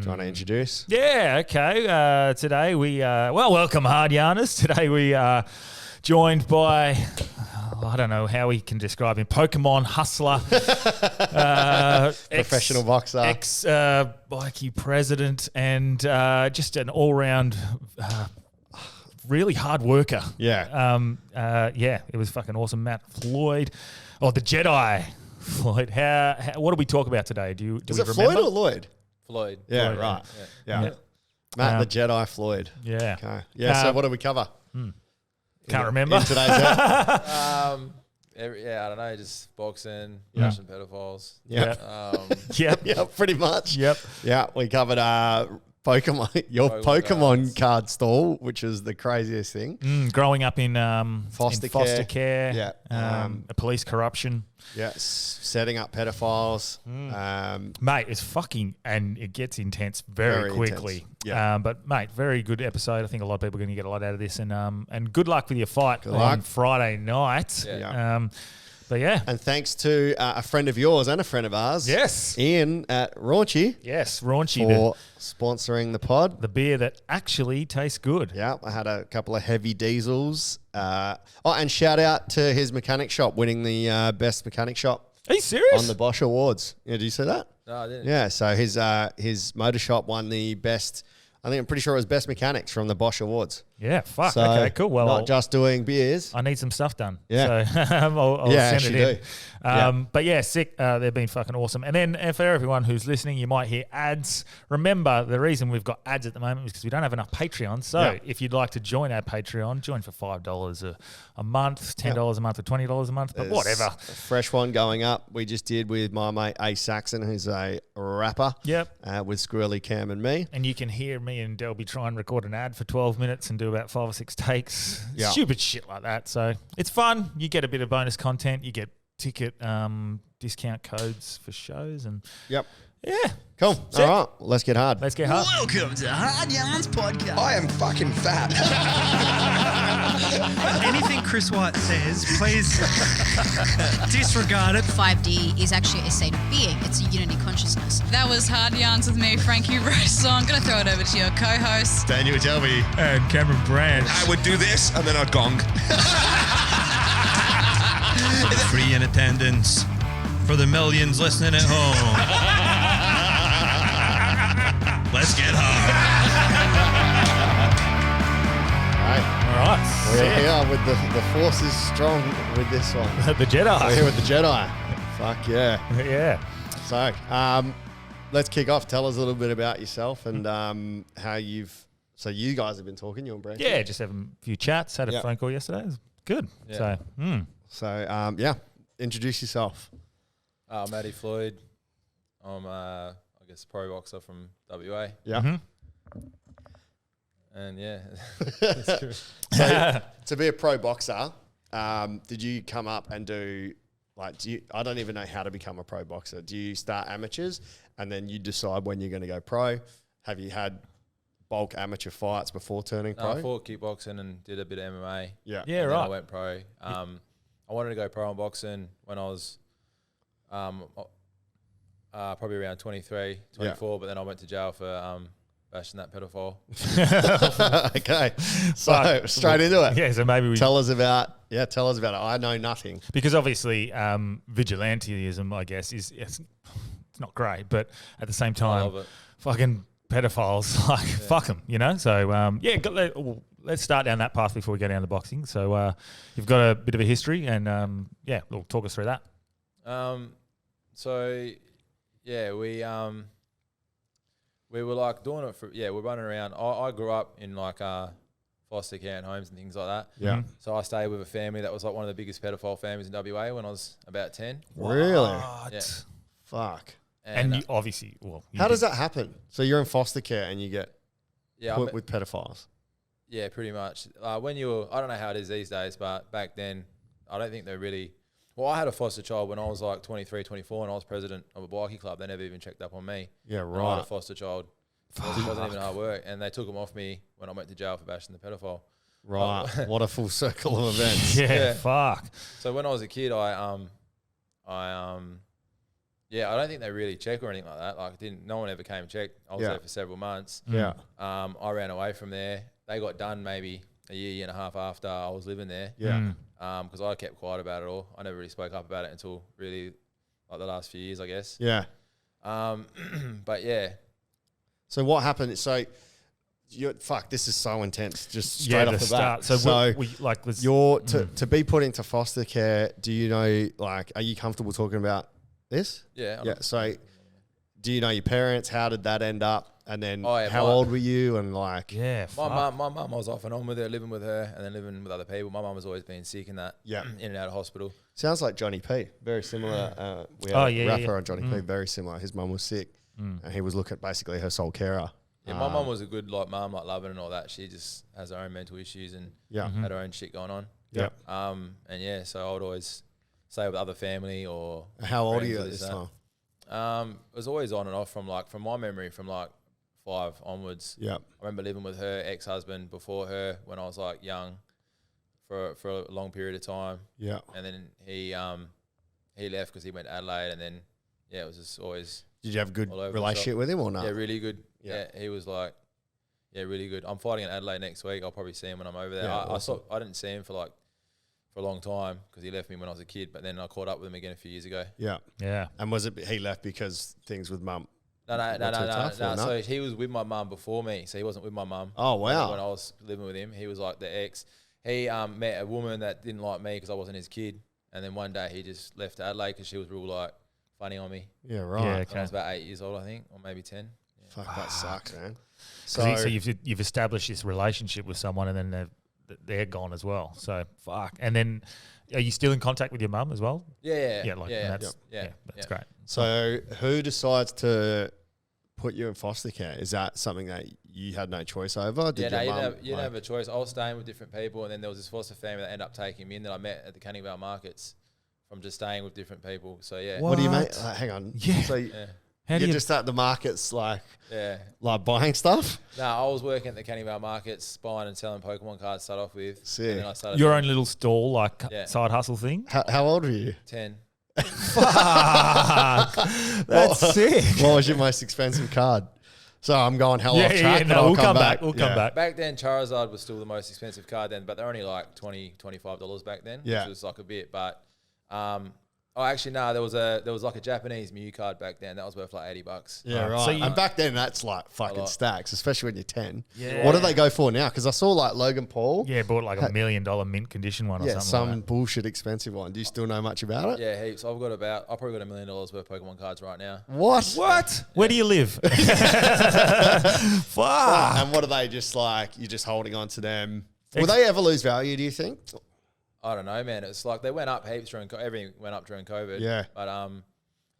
you want to introduce? Yeah, okay. Today we, welcome Hard Yarners. Today we are joined by, I don't know how we can describe him, Pokemon hustler, Professional boxer, ex-bikie president, and just an all-round really hard worker. Yeah. It was fucking awesome. Matt Floyd, the Jedi Floyd. What do we talk about today? Do we remember? Floyd or Lloyd? Floyd. Yeah, Floyd, right. Yeah. Yeah. Matt the Jedi Floyd. Yeah. Okay. Yeah, so what do we cover? Can't remember. In today's episode? I don't know, just boxing, Russian pedophiles. Yep, pretty much. Yep. Yeah, we covered Pokemon, your Pokemon card stall, which is the craziest thing. Growing up in foster care. Yeah. Police corruption. Yeah, setting up pedophiles. Mate, it's fucking, and it gets intense very quickly. Intense. Yeah. But mate, very good episode. I think a lot of people are going to get a lot out of this, and good luck with your fight on luck. Friday night. Yeah. But yeah. And thanks to a friend of yours and a friend of ours. Yes. Ian at Raunchy. Yes, Raunchy. For sponsoring the pod. The beer that actually tastes good. Yeah, I had a couple of heavy diesels. And shout out to his mechanic shop winning the best mechanic shop. Are you serious? On the Bosch Awards. Yeah, did you see that? No, I didn't. Yeah, so his motor shop won the best, I think I'm pretty sure it was best mechanics from the Bosch Awards. Yeah, fuck. So okay, cool. Well, not just doing beers. I need some stuff done. Yeah. So I'll send it in. Do. But yeah, sick. They've been fucking awesome. And then for everyone who's listening, you might hear ads. Remember, the reason we've got ads at the moment is because we don't have enough Patreon. So if you'd like to join our Patreon, join for $5 a month, $10 a month, or $20 a month, but whatever. A fresh one going up. We just did with my mate A Saxon, who's a rapper. Yep. With Squirrely Cam and me. And you can hear me and Delby try and record an ad for 12 minutes and do about 5 or 6 takes. Yeah. Stupid shit like that. So it's fun. You get a bit of bonus content. You get ticket discount codes for shows. And yeah. Cool. All right. Let's get hard. Let's get hard. Welcome to Hard Yarns Podcast. I am fucking fat. Anything Chris White says, please disregard it. 5D is actually a state of being. It's a unity consciousness. That was Hard Yarns with me, Frankie Rose. So I'm going to throw it over to your co-host, Daniel Delby. And Cameron Branch. I would do this and then I'd gong. Free in attendance for the millions listening at home. Let's get hard. All right. We're here with the force is strong with this one. The Jedi. We're here with the Jedi. Fuck yeah. Yeah. So, let's kick off. Tell us a little bit about yourself and how so you guys have been talking, you and Brent. Yeah, just having a few chats. Had a phone call yesterday. It was good. Yeah. So, introduce yourself. Matty Floyd. I'm, I guess, pro boxer from WA. Yeah. Mm-hmm. And yeah. So, to be a pro boxer, did you come up and I don't even know how to become a pro boxer. Do you start amateurs and then you decide when you're going to go pro? Have you had bulk amateur fights before turning pro? I fought kickboxing and did a bit of MMA. Yeah. Yeah, and right. then I went pro. I wanted to go pro on boxing when I was probably around 23, 24, but then I went to jail for bashing that pedophile. Okay. So straight into it. Yeah, so maybe we tell us about it. I know nothing. Because obviously vigilantism, I guess, it's not great, but at the same time, fucking pedophiles, fuck them, you know? So, let's start down that path before we go down to boxing. So you've got a bit of a history and, talk us through that. We were like doing it we're running around. I grew up in like foster care and homes and things like that. Yeah. Mm-hmm. So I stayed with a family that was like one of the biggest pedophile families in WA when I was about 10. Really? What? Yeah. Fuck. And you obviously, how does that happen? So you're in foster care and you get put with pedophiles? Yeah, pretty much. I don't know how it is these days, but back then, I don't think they're really. Well, I had a foster child when I was like 23, 24, and I was president of a bikie club. They never even checked up on me. Yeah, right. I had a foster child. It wasn't even hard work, and they took him off me when I went to jail for bashing the pedophile. Right. What a full circle of events. Yeah, fuck. So when I was a kid, I Yeah, I don't think they really check or anything like that. Like, no one ever came and checked. I was there for several months. Yeah. I ran away from there. They got done maybe a year and a half after I was living there. Yeah. Because I kept quiet about it all. I never really spoke up about it until really like the last few years, I guess. Yeah. But yeah. So what happened? So, this is so intense. Just straight off the bat. So you're to be put into foster care. Do you know? Like, are you comfortable talking about this? Yeah. Yeah. So, do you know your parents? How did that end up? And then, Oh, how old were you? And like, Yeah, my mum, I was off and on with her, living with her, and then living with other people. My mum has always been sick and that. Yeah. In and out of hospital. Sounds like Johnny P. Very similar. We had a rapper on Johnny P. Very similar. His mum was sick, and he was looking at basically her sole carer. Yeah, my mum was a good mum, loving and all that. She just has her own mental issues and had her own shit going on. Yeah. And yeah, so I would always stay with other family or. How old are you friends at or this time? It was always on and off from my memory from 5 onwards. Yeah. I remember living with her ex-husband before her when I was like young for a long period of time. Yeah. And then he left because he went to Adelaide, and then it was just always. Did you have a good all over the relationship shop. with him or not? Yeah, really good. Yeah. Yeah, he was really good. I'm fighting in Adelaide next week. I'll probably see him when I'm over there. Yeah, awesome. I didn't see him for a long time because he left me when I was a kid, but then I caught up with him again a few years ago. Yeah. Yeah. And was it he left because things with mum? No. So he was with my mum before me. So he wasn't with my mum. Oh, wow. When I was living with him, he was like the ex. He met a woman that didn't like me because I wasn't his kid. And then one day he just left Adelaide because she was real funny on me. Yeah, right. Yeah, When okay. I was about 8 years old, I think, or maybe 10. Yeah. Fuck, that sucks, man. So you've established this relationship with someone, and then they're gone as well. So fuck. And then, are you still in contact with your mum as well? Yeah. That's great. So who decides to put you in foster care? Is that something that you had no choice over? You didn't have a choice. I was staying with different people, and then there was this foster family that ended up taking me in that I met at the Canning Vale markets from just staying with different people. So yeah. What do you mean? Hang on. Yeah. So you're just at the markets like buying stuff? No, I was working at the Canning Vale markets, buying and selling Pokemon cards to start off with. Sick. And then I started Your own little stall, side hustle thing? How old were you? 10. Fuck. That's sick. What was your most expensive card? So I'm going hell off track. No, we'll come back. We'll come back. Back then, Charizard was still the most expensive card then, but they're only like $20, $25 back then, which was like a bit. But there was like a Japanese Mew card back then that was worth like $80. Yeah, right. So and back then, that's like fucking stacks, especially when you're 10. Yeah. What do they go for now? Because I saw like Logan Paul. Yeah, bought like $1 million mint condition one or something. Some like that. bullshit expensive one. Do you still know much about it? Yeah, heaps. I probably got $1 million worth of Pokemon cards right now. What? Where do you live? Fuck. And what are they just like? You're just holding on to them. Will they ever lose value, do you think? I don't know, man. It's like they went up heaps everything went up during COVID. Yeah. But I'm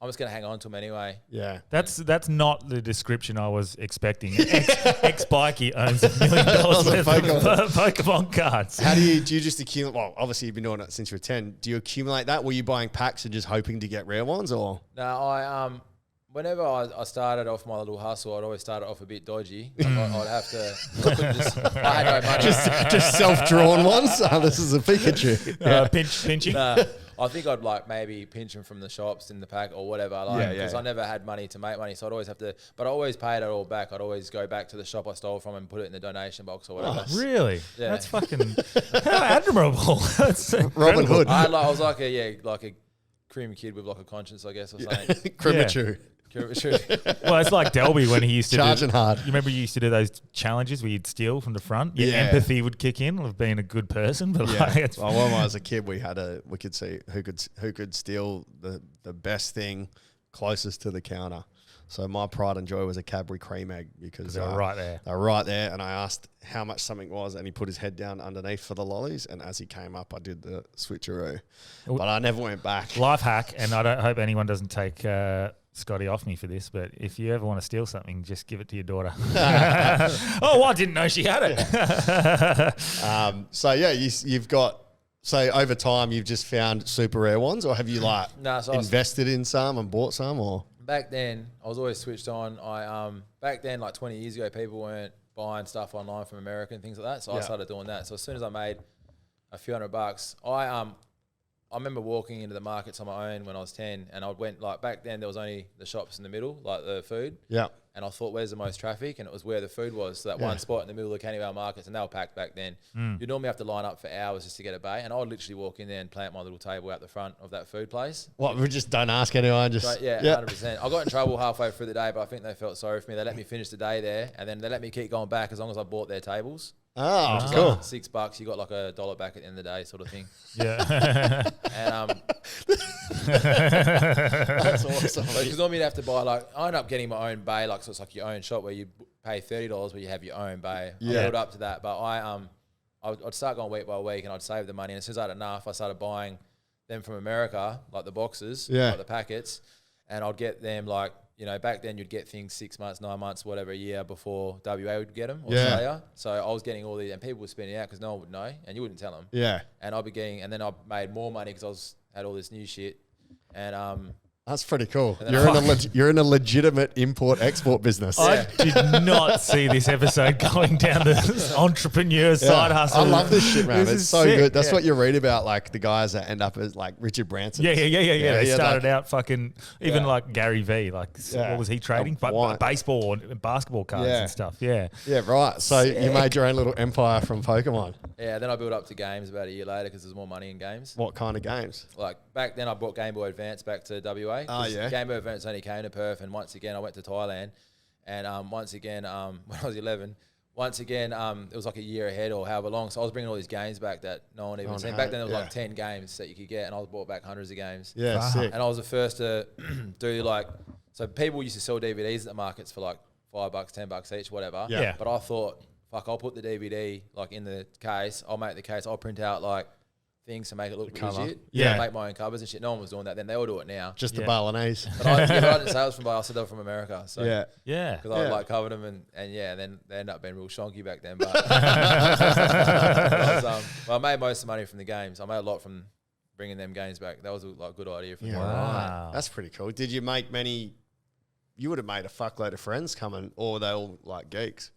just gonna hang on to them anyway. Yeah. That's not the description I was expecting. Ex bikie owns $1 million worth of Pokemon cards. How do you just accumulate? Well, obviously you've been doing it since you were 10. Do you accumulate that? Were you buying packs and just hoping to get rare ones, or? No, whenever I started off my little hustle, I'd always start it off a bit dodgy. Like I'd have to. I had no money. just self-drawn ones. Oh, this is a Pikachu. Pinching. I think I'd like maybe pinch them from the shops in the pack or whatever. Because I never had money to make money, so I'd always have to. But I always paid it all back. I'd always go back to the shop I stole from and put it in the donation box or whatever. Oh, really? Yeah. That's fucking how admirable. That's Robin Hood. I was like a cream kid with like a conscience, I guess, or something. Cremature. Well, it's like Delby when he used to Charging hard. You remember you used to do those challenges where you'd steal from the front? Your Yeah. empathy would kick in of being a good person. But like, Well, when I was a kid, we could see who could steal the best thing closest to the counter. So my pride and joy was a Cadbury cream egg because they were right there. They were right there, and I asked how much something was, and he put his head down underneath for the lollies, and as he came up, I did the switcheroo. But I never went back. Life hack, and I don't hope anyone doesn't take Scotty off me for this, but if you ever want to steal something, just give it to your daughter. Oh, I didn't know she had it. So yeah, you've got. So over time, you've just found super rare ones, or have you invested in some and bought some, or? Back then, I was always switched on. Back then, like 20 years ago, people weren't buying stuff online from America and things like that. So I started doing that. So as soon as I made a few $100, I remember walking into the markets on my own when I was 10, and I went like back then there was only the shops in the middle, like the food. Yeah. And I thought, where's the most traffic? And it was where the food was. So that one spot in the middle of the Cantervale markets, and they were packed back then. You normally have to line up for hours just to get a bay. And I would literally walk in there and plant my little table out the front of that food place. What, we just don't ask anyone, just... So, yeah, 100%. I got in trouble halfway through the day, but I think they felt sorry for me. They let me finish the day there, and then they let me keep going back as long as I bought their tables. Oh, cool. Like $6, you got like $1 back at the end of the day, sort of thing. Yeah. And That's awesome. because normally you'd have to buy I ended up getting my own bay, so it's like your own shop where you pay $30 where you have your own bay. Yeah. I built up to that, but I'd start going week by week, and I'd save the money. And as soon as I had enough, I started buying them from America, like the boxes, like the packets, and I'd get them back then you'd get things 6 months, 9 months, whatever, a year before WA would get them, or Australia. So I was getting all these, and people were spending out because no one would know, and you wouldn't tell them. Yeah. And I'd be getting, and then I made more money because had all this new shit, and That's pretty cool. You're in a legitimate import-export business. I did not see this episode going down the entrepreneur side hustle. I love this shit, man. This It's is so sick. good. That's what you read about, like the guys that end up as like Richard Branson. Yeah. They started like, out fucking, even like Gary V, what was he trading? Baseball and basketball cards and stuff. Yeah. Yeah, right. So you made your own little empire from Pokemon. yeah, then I built up to games about a year later because there's more money in games. What kind of games? Like back then I brought Game Boy Advance back to WA. Oh, yeah. Game Boy Advance only came to Perth, and once again I went to Thailand, and once again when I was 11, it was like a year ahead or however long, so I was bringing all these games back that no one even seen. Back then there was like 10 games that you could get, and I was brought back hundreds of games. Yeah, sick. And I was the first to do so people used to sell DVDs at the markets for like $5, $10 each, whatever. Yeah. But I thought, fuck, I'll put the DVD in the case, I'll make the case, I'll print out things to make it look legit. Yeah. Make my own covers and shit. No one was doing that then. They all do it now. Just the Balinese. But I didn't say I was from Bali. I said they were from America. So Yeah. because I covered them and then they ended up being real shonky back then. But I made most of the money from the games. I made a lot from bringing them games back. That was a good idea for me. Wow. That's pretty cool. Did you make many? You would have made a fuckload of friends coming, or were they all like geeks?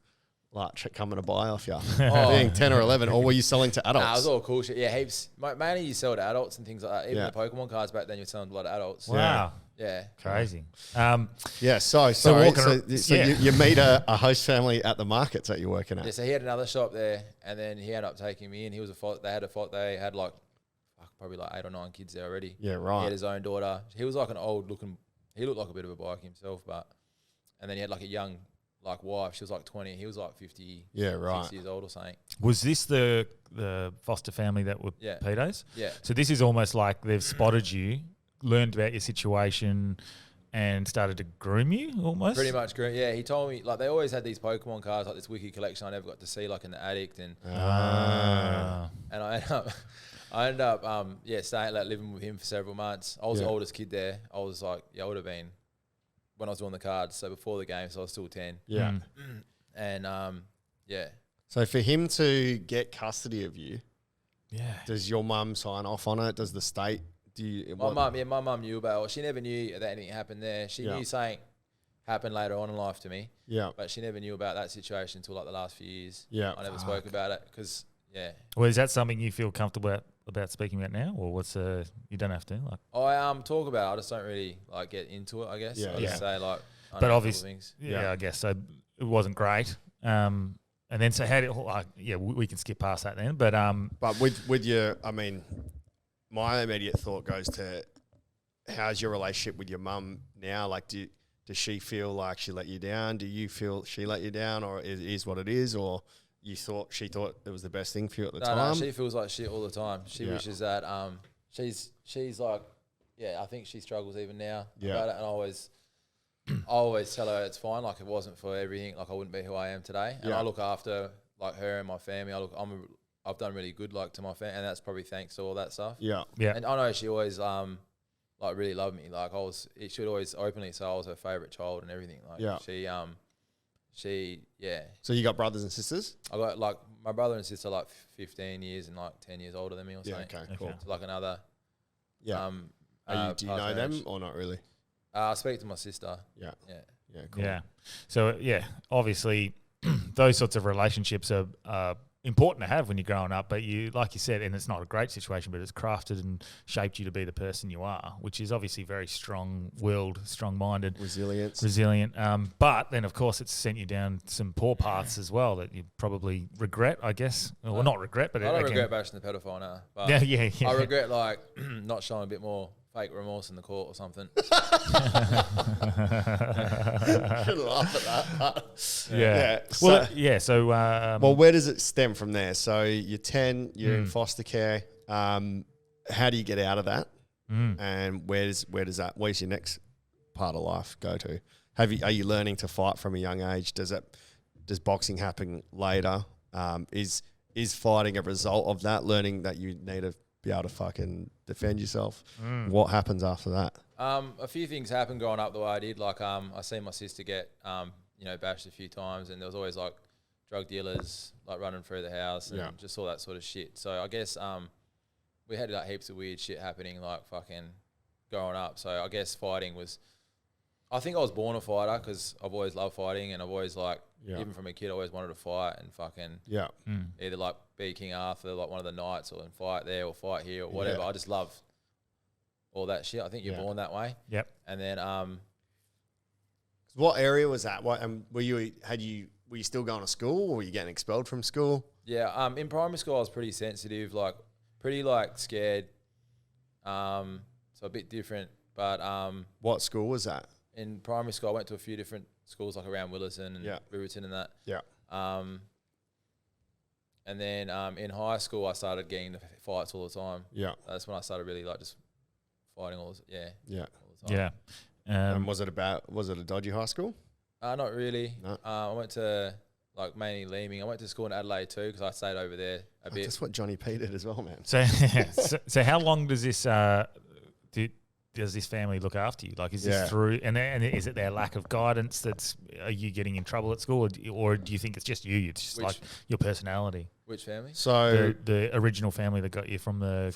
Coming to buy off you, being 10 or 11, or were you selling to adults? Nah, it was all cool shit. Yeah, heaps. Mainly you sell to adults and things like that. Even the Pokemon cards back then, you're selling to a lot of adults. Wow. Yeah. Crazy. You meet a host family at the markets that you're working at. Yeah, so he had another shop there, and then he ended up taking me in. He was they had probably like 8 or 9 kids there already. Yeah, right. He had his own daughter. He was like an old looking. He looked like a bit of a bike himself, and then he had like a young wife. She was like 20. He was like 50. Yeah, right. 6 years old or something. Was this the foster family that were pedos? Yeah. So this is almost like they've spotted you, learned about your situation, and started to groom you almost? Pretty much. Yeah, he told me, they always had these Pokemon cards, like this wiki collection I never got to see, in the attic. And and I ended up staying, living with him for several months. I was the oldest kid there. I was I would have been when I was doing the cards, so before the game, so I was still 10. Yeah. And So for him to get custody of you, does your mum sign off on it? Does the state? My mum knew about it. She never knew that anything happened there. She knew something happened later on in life to me. Yeah. But she never knew about that situation until the last few years. Yeah. I never spoke about it because Well, is that something you feel comfortable about speaking about now, or you don't have to? I talk about it. I just don't really get into it, I guess. I just say but obviously, I guess so. It wasn't great. And then so how did we can skip past that then. But with your, I mean, my immediate thought goes to how's your relationship with your mum now? Does she feel like she let you down? Do you feel she let you down, or it is what it is, or she thought it was the best thing for you at the time? No, she feels like shit all the time. She wishes that she's like, I think she struggles even now about it. And I always tell her it's fine. If it wasn't for everything, I wouldn't be who I am today. And I look after her and my family. I've done really good to my family, and that's probably thanks to all that stuff. Yeah. And I know she always really loved me. She would always openly say I was her favorite child and everything. So you got brothers and sisters? I got my brother and sister 15 years and 10 years older than me or something. Yeah, okay, cool. So another. Yeah. Do you know them or not really? I speak to my sister. Yeah. Yeah. Yeah, cool. Yeah. So obviously those sorts of relationships are important to have when you're growing up, but you, like you said, and it's not a great situation, but it's crafted and shaped you to be the person you are, which is obviously very strong-willed, strong-minded, resilient. But then, of course, it's sent you down some poor paths as well that you probably regret, I guess. Well, not regret, but I don't regret bashing the pedophile now. But yeah. I regret like not showing a bit more fake remorse in the court or something. Should laugh at that. Yeah. So, well, where does it stem from there? So you're 10, you're in foster care. How do you get out of that? And where's your next part of life go to? Are you learning to fight from a young age? Does boxing happen later? Is fighting a result of that? Learning that you need to be able to fucking defend yourself. What happens after that? A few things happened growing up the way I did. Like I seen my sister get bashed a few times, and there was always like drug dealers like running through the house and just all that sort of shit. So I guess we had like heaps of weird shit happening like fucking growing up. So I guess fighting was. I think I was born a fighter because I've always loved fighting, and I've always like even from a kid I always wanted to fight and fucking either like be King Arthur, like one of the knights, or fight there or fight here or whatever. I just love all that shit. I think you're born that way. Yep. And then what area was that? What were you still going to school, or were you getting expelled from school? Yeah. In primary school I was pretty sensitive, like pretty like scared. So a bit different, but what school was that? In primary school I went to a few different schools like around Williston and Riverton and that. Yeah. And then in high school I started getting the fights all the time. Yeah. That's when I started really like just fighting all the time. Yeah. And was it a dodgy high school? Not really. No. I went to like mainly Leeming. I went to school in Adelaide too because I stayed over there a bit. That's what Johnny P did as well, man. So how long does this does this family look after you? Like, is this through, and is it their lack of guidance are you getting in trouble at school, or do you think it's just you? It's just like your personality. Which family? So the original family that got you from the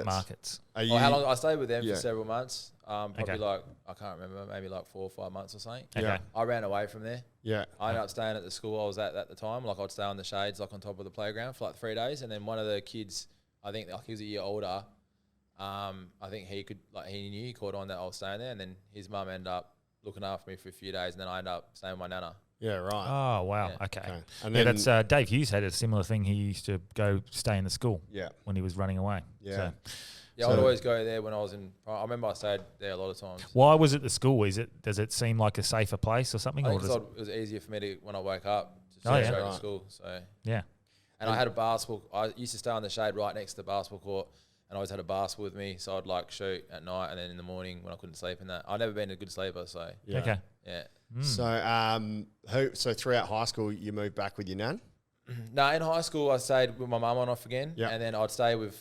markets. How long? I stayed with them for several months. Probably like, I can't remember, maybe like 4 or 5 months or something. Okay. I ran away from there. Yeah. I ended up staying at the school I was at the time. Like I'd stay on the shades, like on top of the playground for like 3 days. And then one of the kids, I think like he was a year older. I think he knew, he caught on that I was staying there. And then his mum ended up looking after me for a few days. And then I ended up staying with my nana. Yeah, right. Oh, wow. Yeah. Okay. And then that's Dave Hughes had a similar thing. He used to go stay in the school when he was running away. Yeah. So I would always go there when I was in. I remember I stayed there a lot of times. Why was it the school? Does it seem like a safer place or something? I think it was easier for me to when I woke up to straight to school. So yeah. And I had a basketball. I used to stay on the shade right next to the basketball court, and I always had a basketball with me. So I'd like shoot at night, and then in the morning when I couldn't sleep in that. I've never been a good sleeper, so okay. Yeah. So throughout high school, you moved back with your nan? No, in high school I stayed with my mum on off again, and then I'd stay with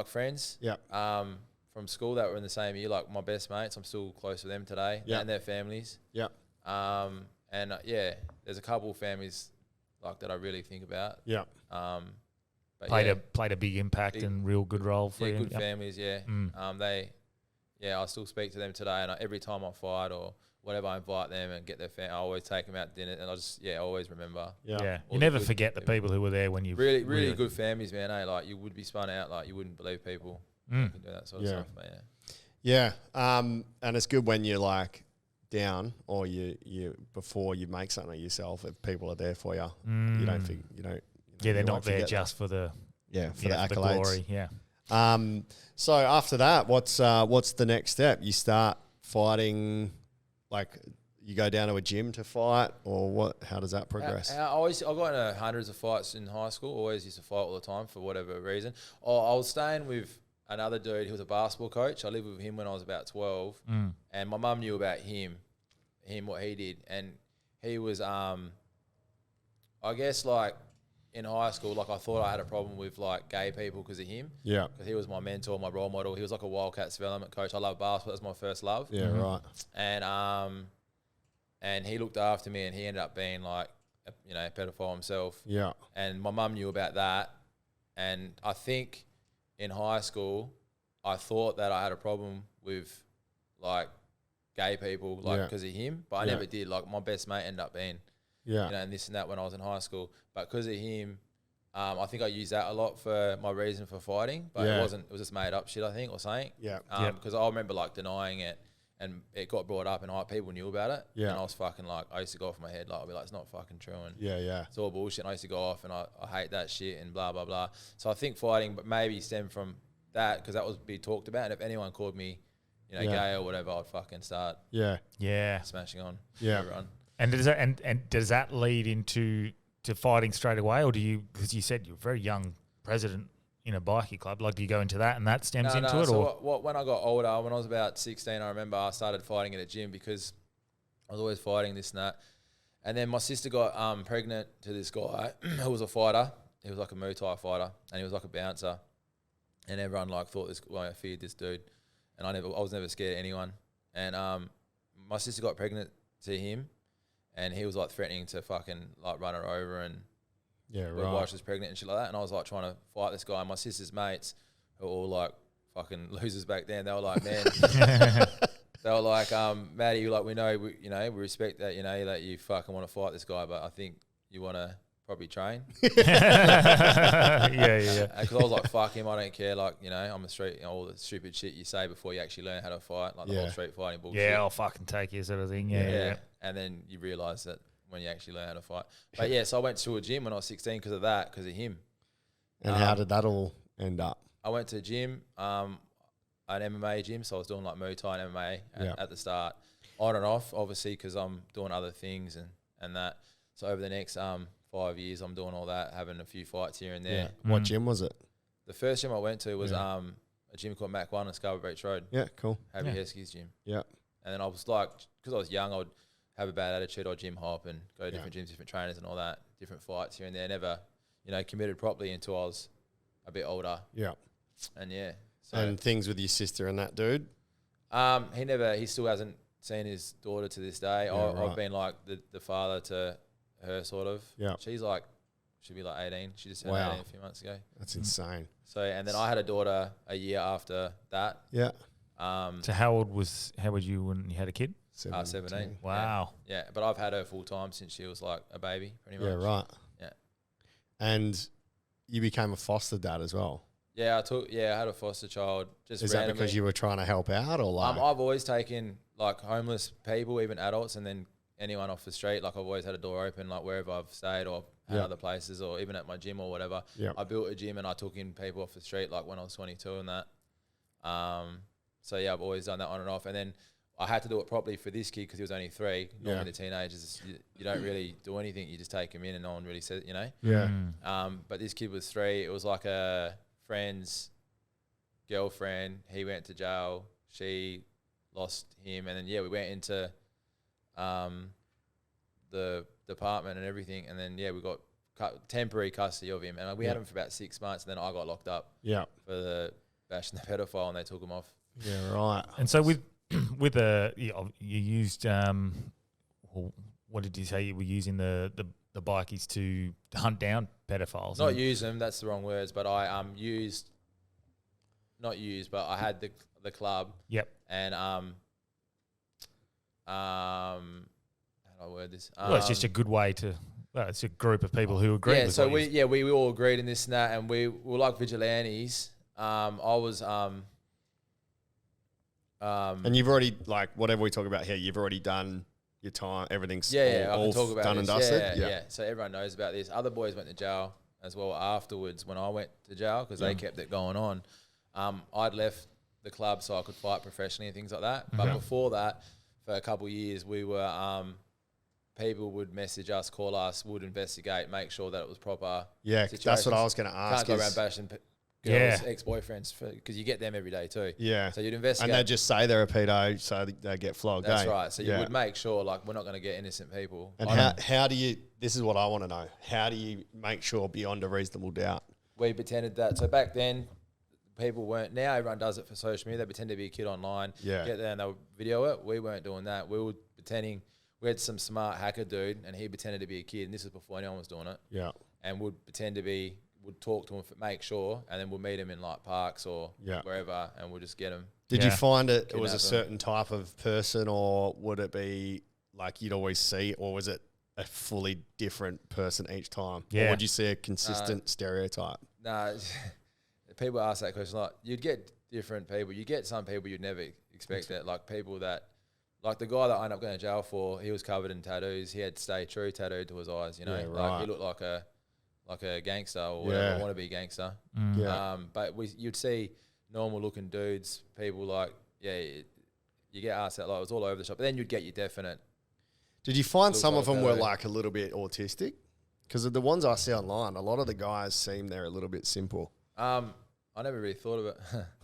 friends. Yeah. From school that were in the same year, like my best mates. I'm still close with them today, and their families. Yeah. There's a couple of families like that I really think about. Yeah. But played a big impact and real good role for you. Good families. Yeah. I still speak to them today, and every time I fight or whatever, I invite them and get their I always take them out to dinner, and I just always remember. Yeah. You never forget the people who were there when you really good families, man. Like you would be spun out, like you wouldn't believe people can do that sort of stuff. But and it's good when you're like down or you before you make something of yourself, if people are there for you. You don't think they're not there just for the for the accolades. The glory, so after that, what's the next step? You start fighting, like you go down to a gym to fight, or what? How does that progress? I got into hundreds of fights in high school. Always used to fight all the time for whatever reason. I was staying with another dude who was a basketball coach. I lived with him when I was about 12, and my mum knew about him what he did, and he was I guess like in high school, like I thought I had a problem with like gay people because of him. Yeah, because he was my mentor, my role model. He was like a Wildcats development coach. I love basketball. That's my first love. Yeah, right. And he looked after me, and he ended up being like a pedophile himself. Yeah, and my mum knew about that, and I think in high school I thought that I had a problem with like gay people, like because of him, but I never did. Like my best mate ended up being, and this and that when I was in high school. But because of him, I think I used that a lot for my reason for fighting, but it wasn't. It was just made up shit, I think, or something. Yeah. Because I remember like denying it, and it got brought up, and people knew about it. Yeah. And I was fucking like, I used to go off my head, like I'd be like, it's not fucking true, and it's all bullshit. And I used to go off, and I hate that shit, and blah blah blah. So I think fighting, but maybe stemmed from that because that was be talked about. And if anyone called me, gay or whatever, I'd fucking start smashing on everyone. And does that lead into fighting straight away, or do you? Because you said you're a very young president in a bikie club. Like, do you go into that and that stems into it? So when I got older, when I was about 16, I remember I started fighting at a gym because I was always fighting this and that. And then my sister got pregnant to this guy who was a fighter. He was like a Muay Thai fighter, and he was like a bouncer. And everyone like thought I feared this dude, and I was never scared of anyone. And my sister got pregnant to him, and he was like threatening to fucking like run her over and. Yeah, right. While she was pregnant and shit like that. And I was like trying to fight this guy. And my sister's mates, who were all like fucking losers back then, they were like, man, they were like, Maddie, like we know, we respect that, that you fucking want to fight this guy, but I think you want to probably train. Yeah. Because I was like, fuck him, I don't care. Like, I'm a street, all the stupid shit you say before you actually learn how to fight, like the whole street fighting bullshit. Yeah, I'll fucking take you sort of thing. Yeah. And then you realise that when you actually learn how to fight. But so I went to a gym when I was 16 because of him. And how did that all end up? I went to a gym, an MMA gym, so I was doing like Muay Thai and MMA at the start. On and off, obviously, because I'm doing other things and that. So over the next 5 years, I'm doing all that, having a few fights here and there. Yeah. What gym was it? The first gym I went to was a gym called Mac 1 on Scarborough Beach Road. Yeah, cool. Happy Heskey's gym. Yeah. And then I was like, because I was young, I would have a bad attitude, I'd gym hop and go to different gyms, different trainers and all that, different fights here and there. Never, committed properly until I was a bit older. Yeah. And so and things with your sister and that dude? He still hasn't seen his daughter to this day. I've been like the father to her sort of. Yeah. She'll be like 18. She just turned 18 a few months ago. That's insane. So, and then I had a daughter a year after that. Yeah. So how old were you when you had a kid? 17. Wow. Yeah, but I've had her full time since she was like a baby, pretty much. Yeah, right. Yeah. And you became a foster dad as well? Yeah, I had a foster child. Just Is randomly. that because you were trying to help out, or like? I've always taken like homeless people, even adults, and then anyone off the street. Like I've always had a door open, like wherever I've stayed or at other places, or even at my gym or whatever. Yeah. I built a gym and I took in people off the street, like when I was 22 and that. So yeah, I've always done that on and off, and then I had to do it properly for this kid because he was only 3. Normally the teenagers, you don't really do anything. You just take him in and no one really says, Yeah. But this kid was 3. It was like a friend's girlfriend. He went to jail. She lost him. And then, we went into the department and everything. And then, we got temporary custody of him. And we had him for about 6 months. And then I got locked up for the bashing the pedophile, and they took him off. Yeah, right. And so you used what did you say you were using the bikies to hunt down pedophiles? Not use them, that's the wrong words, but I I had the club. Yep. And how do I word this? Well, it's just a good way to. Well, it's a group of people who agree. Yeah, so we all agreed in this and that, and we were like vigilantes. I was and you've already, like, whatever we talk about here, you've already done your time. Everything's all talk about done this. and dusted. Yeah. So everyone knows about this. Other boys went to jail as well afterwards when I went to jail because they kept it going on. I'd left the club so I could fight professionally and things like that. But before that, for a couple of years, we were people would message us, call us, would investigate, make sure that it was proper. Yeah, that's what I was going to ask. Can't go around bashing girls, ex-boyfriends, because you get them every day too. Yeah. So you'd investigate. And they just say they're a pedo, so they get flogged. That's right. So you would make sure, like, we're not going to get innocent people. And how do you, this is what I want to know, how do you make sure beyond a reasonable doubt? We pretended that. So back then, people weren't. Now everyone does it for social media. They pretend to be a kid online. Yeah. Get there and they'll video it. We weren't doing that. We were pretending. We had some smart hacker dude, and he pretended to be a kid, and this was before anyone was doing it. Yeah. And would pretend to be, would talk to him, make sure, and then we'll meet him in like parks or wherever, and we'll just get him. Did you find it was a certain type of person, or would it be like you'd always see, or was it a fully different person each time? Yeah. Or would you see a consistent stereotype? Nah, people ask that question a lot. You'd get different people. You get some people you'd never expect it. Like people that, like the guy that I ended up going to jail for, he was covered in tattoos. He had Stay True tattooed to his eyes, you know. Yeah, Like right. he looked like a gangster or whatever, wannabe gangster. Yeah. But you'd see normal looking dudes, people like, you get asked that, like it was all over the shop. But then you'd get your definite. Did you find some like of them a were fellow. like a little bit autistic? Because of the ones I see online, a lot of the guys seem they're a little bit simple. I never really thought of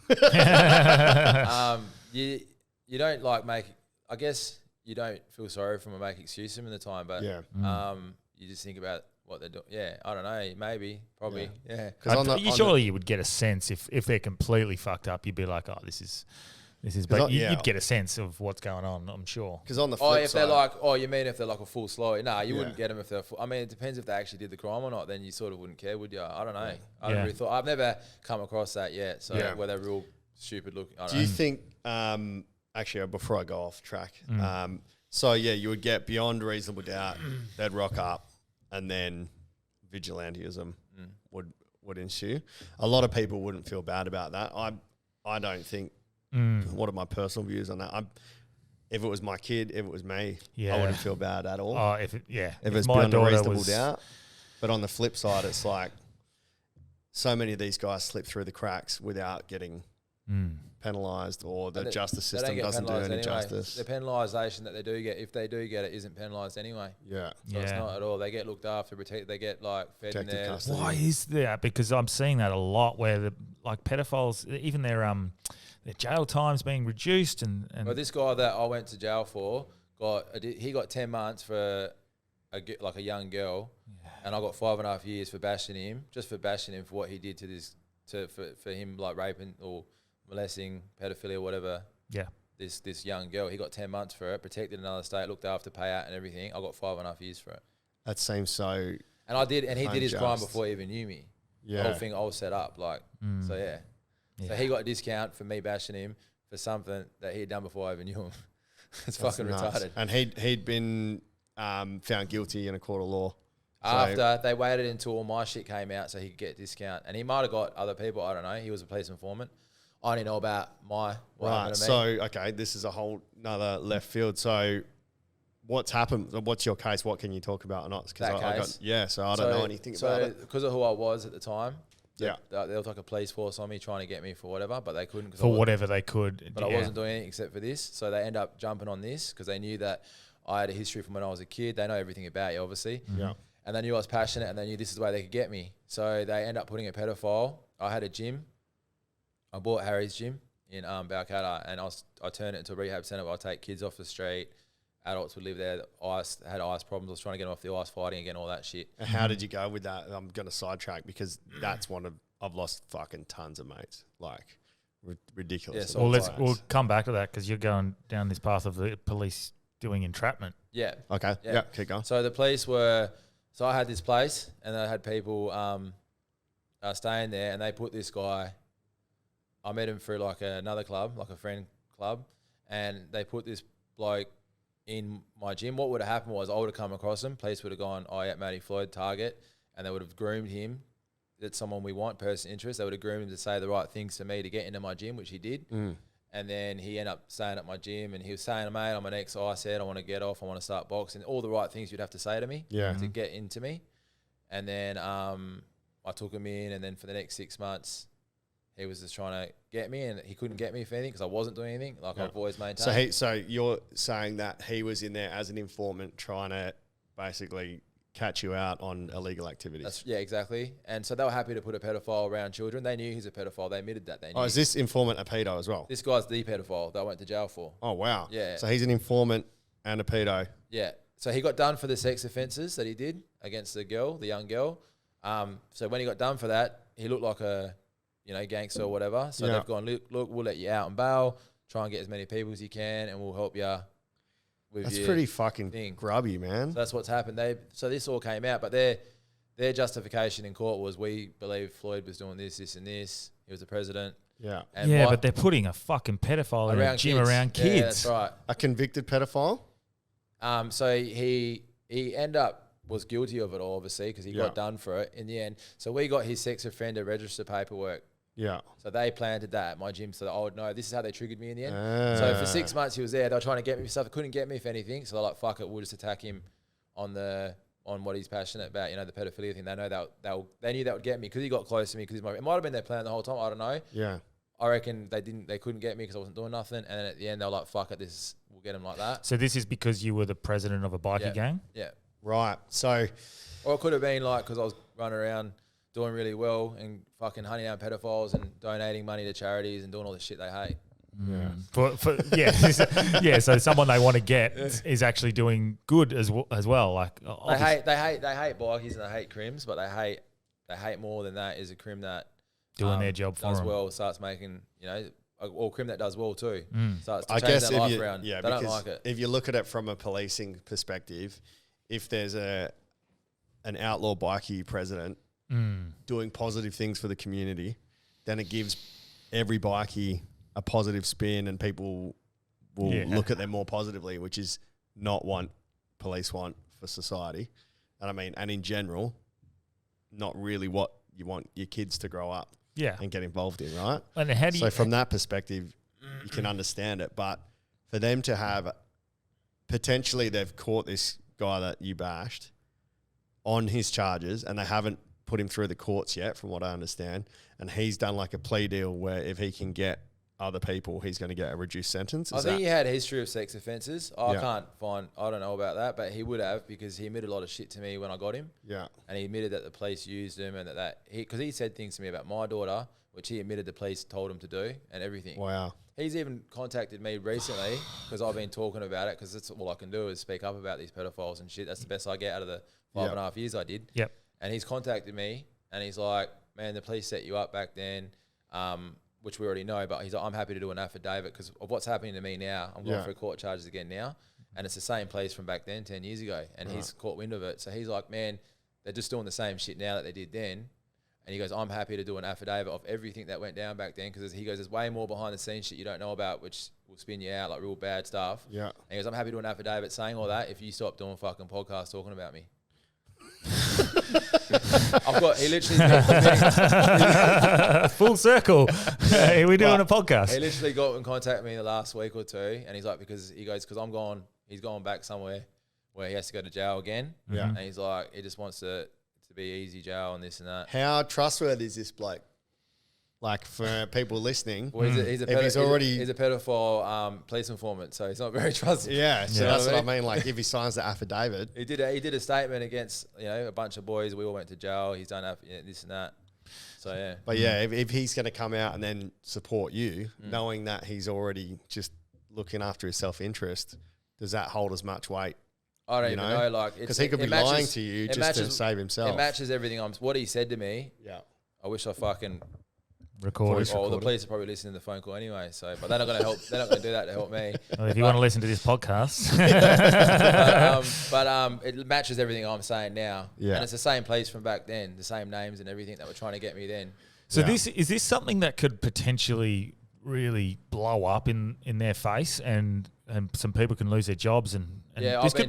it. You don't like make. I guess you don't feel sorry for them or make excuses in the time, but you just think about what they're doing. Yeah, I don't know. Maybe, probably. Yeah. Surely you would get a sense if they're completely fucked up. You'd be like, oh, this is. But you'd get a sense of what's going on. I'm sure. Because on the flip if side, they're like, you mean if they're like a full slow? Nah, you wouldn't get them if they're full. I mean, it depends if they actually did the crime or not. Then you sort of wouldn't care, would you? I don't know. I don't really thought. I've never come across that yet. So where they're real stupid looking. Do you think? Actually, before I go off track, so you would get beyond reasonable doubt. They'd rock up, and then vigilantism would ensue. A lot of people wouldn't feel bad about that. I don't think. What are my personal views on that? If it was my kid, if it was me, I wouldn't feel bad at all. Oh, if it's beyond a reasonable doubt. But on the flip side, it's like so many of these guys slip through the cracks without getting penalised, or the justice system doesn't do any justice. The penalisation that they do get, if they do get it, isn't penalised anyway. Yeah. So it's not at all. They get looked after, they get like fed in there. Custody. Why is that? Because I'm seeing that a lot where the pedophiles, even their jail time's being reduced and well, this guy that I went to jail for got 10 months for a young girl, and I got 5.5 years for bashing him for what he did for him like raping or molesting, pedophilia, or whatever. Yeah. This young girl, he got 10 months for it, protected another state, looked after, payout and everything. I got 5.5 years for it. That seems so. And he did his crime before he even knew me. Yeah. The whole thing all set up, so yeah. So he got a discount for me bashing him for something that he had done before I even knew him. That's fucking nuts. retarded. And he'd been found guilty in a court of law. After they waited until all my shit came out so he could get a discount. And he might have got other people, I don't know. He was a police informant. I didn't know about what happened to me. So, okay, this is a whole nother left field. So what's happened? What's your case? What can you talk about or not? So I don't know anything about it. Because of who I was at the time, there was like a police force on me trying to get me for whatever, but they couldn't. For whatever they could. But I wasn't doing anything except for this. So they end up jumping on this because they knew that I had a history from when I was a kid. They know everything about you, obviously. Yeah. And they knew I was passionate and they knew this is the way they could get me. So they end up putting a pedophile. I had a gym. I bought Harry's gym in Balcata, and I turned it into a rehab centre where I take kids off the street. Adults would live there. Had ice problems. I was trying to get them off the ice, fighting again, all that shit. And how did you go with that? I'm going to sidetrack because that's I've lost fucking tons of mates. Like, ridiculous. Yeah, so we'll come back to that because you're going down this path of the police doing entrapment. Yeah. Okay. Yeah. Keep going. So the police so I had this place and I had people staying there, and they put this guy, I met him through like another club, like a friend club, and they put this bloke in my gym. What would have happened was I would have come across him, police would have gone, Matty Floyd, target, and they would have groomed him. That's someone we want, person interest. They would have groomed him to say the right things to me to get into my gym, which he did. And then he ended up staying at my gym, and he was saying, mate, I'm an I said, I want to get off, I want to start boxing. All the right things you'd have to say to me to get into me. And then I took him in, and then for the next 6 months, he was just trying to get me, and he couldn't get me for anything because I wasn't doing anything. Like I've always maintained. So you're saying that he was in there as an informant trying to basically catch you out on illegal activities. Yeah, exactly. And so they were happy to put a pedophile around children. They knew he's a pedophile. They admitted that. They knew. Is this informant a pedo as well? This guy's the pedophile that I went to jail for. Oh, wow. Yeah. So he's an informant and a pedo. Yeah. So he got done for the sex offences that he did against the young girl. So when he got done for that, he looked like a gangster or whatever. So they've gone, look, we'll let you out on bail, try and get as many people as you can, and we'll help you with That's your pretty fucking thing. grubby, man. So that's what's happened. So this all came out, but their justification in court was, we believe Floyd was doing this, this, and this. He was the president. Yeah. And but they're putting a fucking pedophile in a gym around kids. Yeah, that's right. A convicted pedophile? So he he was guilty of it all, obviously, because he got done for it in the end. So we got his sex offender register paperwork. Yeah. So they planted that at my gym so that I would know this is how they triggered me in the end. So for 6 months he was there. They were trying to get me for stuff. They couldn't get me if anything. So they're like, fuck it, we'll just attack him on what he's passionate about, the pedophilia thing. They know they knew that would get me because he got close to me because it might have been their plan the whole time. I don't know. Yeah. I reckon they couldn't get me because I wasn't doing nothing. And then at the end they were like, fuck it, we'll get him like that. So this is because you were the president of a bikie gang? Yeah. Right. So. Or it could have been like because I was running around doing really well and fucking hunting down pedophiles and donating money to charities and doing all the shit they hate. Yeah. So someone they want to get is actually doing good as well. Like they hate bikies and they hate crims, but they hate more than that is a crim that doing their job for does them. well, starts making or crim that does well too. Starts to I change guess their life around. Yeah, they don't like it. If you look at it from a policing perspective, if there's an outlaw bikie president doing positive things for the community, then it gives every bikie a positive spin and people will look at them more positively, which is not what police want for society. And in general, not really what you want your kids to grow up and get involved in, right? And so from that perspective, you can understand it. But for them to have, potentially they've caught this guy that you bashed on his charges and they haven't put him through the courts yet, from what I understand. And he's done like a plea deal where if he can get other people, he's going to get a reduced sentence. I think he had a history of sex offences. I don't know about that, but he would have because he admitted a lot of shit to me when I got him. Yeah. And he admitted that the police used him and because he said things to me about my daughter, which he admitted the police told him to do and everything. Wow. He's even contacted me recently because I've been talking about it because that's all I can do is speak up about these pedophiles and shit. That's the best I get out of the 5.5 years I did. Yep. And he's contacted me and he's like, man, the police set you up back then, which we already know, but he's like, I'm happy to do an affidavit because of what's happening to me now. I'm going for court charges again now. And it's the same police from back then, 10 years ago. And he's caught wind of it. So he's like, man, they're just doing the same shit now that they did then. And he goes, I'm happy to do an affidavit of everything that went down back then because he goes, there's way more behind the scenes shit you don't know about, which will spin you out, like real bad stuff. Yeah. And he goes, I'm happy to do an affidavit saying all that if you stop doing fucking podcasts talking about me. He literally full circle. We're doing a podcast. He literally got in contact with me the last week or two, and he's like, because he's gone back somewhere where he has to go to jail again. Yeah. And he's like, he just wants to be easy jail and this and that. How trustworthy is this bloke? Like for people listening, well, he's a pedophile police informant, so he's not very trustworthy. Yeah, so that's what I mean. Like if he signs the affidavit, he did a statement against a bunch of boys. We all went to jail. He's done this and that. So yeah, but yeah, if he's going to come out and then support you, knowing that he's already just looking after his self-interest, does that hold as much weight? I don't even know. Like because he could be lying to you just to save himself. It matches everything. What he said to me. Yeah, I wish I fucking. Recorded. The police are probably listening to the phone call anyway, so but they're not going to help. They're not going to do that to help me. Well, if you want to listen to this podcast, but it matches everything I'm saying now. Yeah, and it's the same police from back then, the same names and everything that were trying to get me then. So is this something that could potentially really blow up in their face, and some people can lose their jobs and yeah, I've been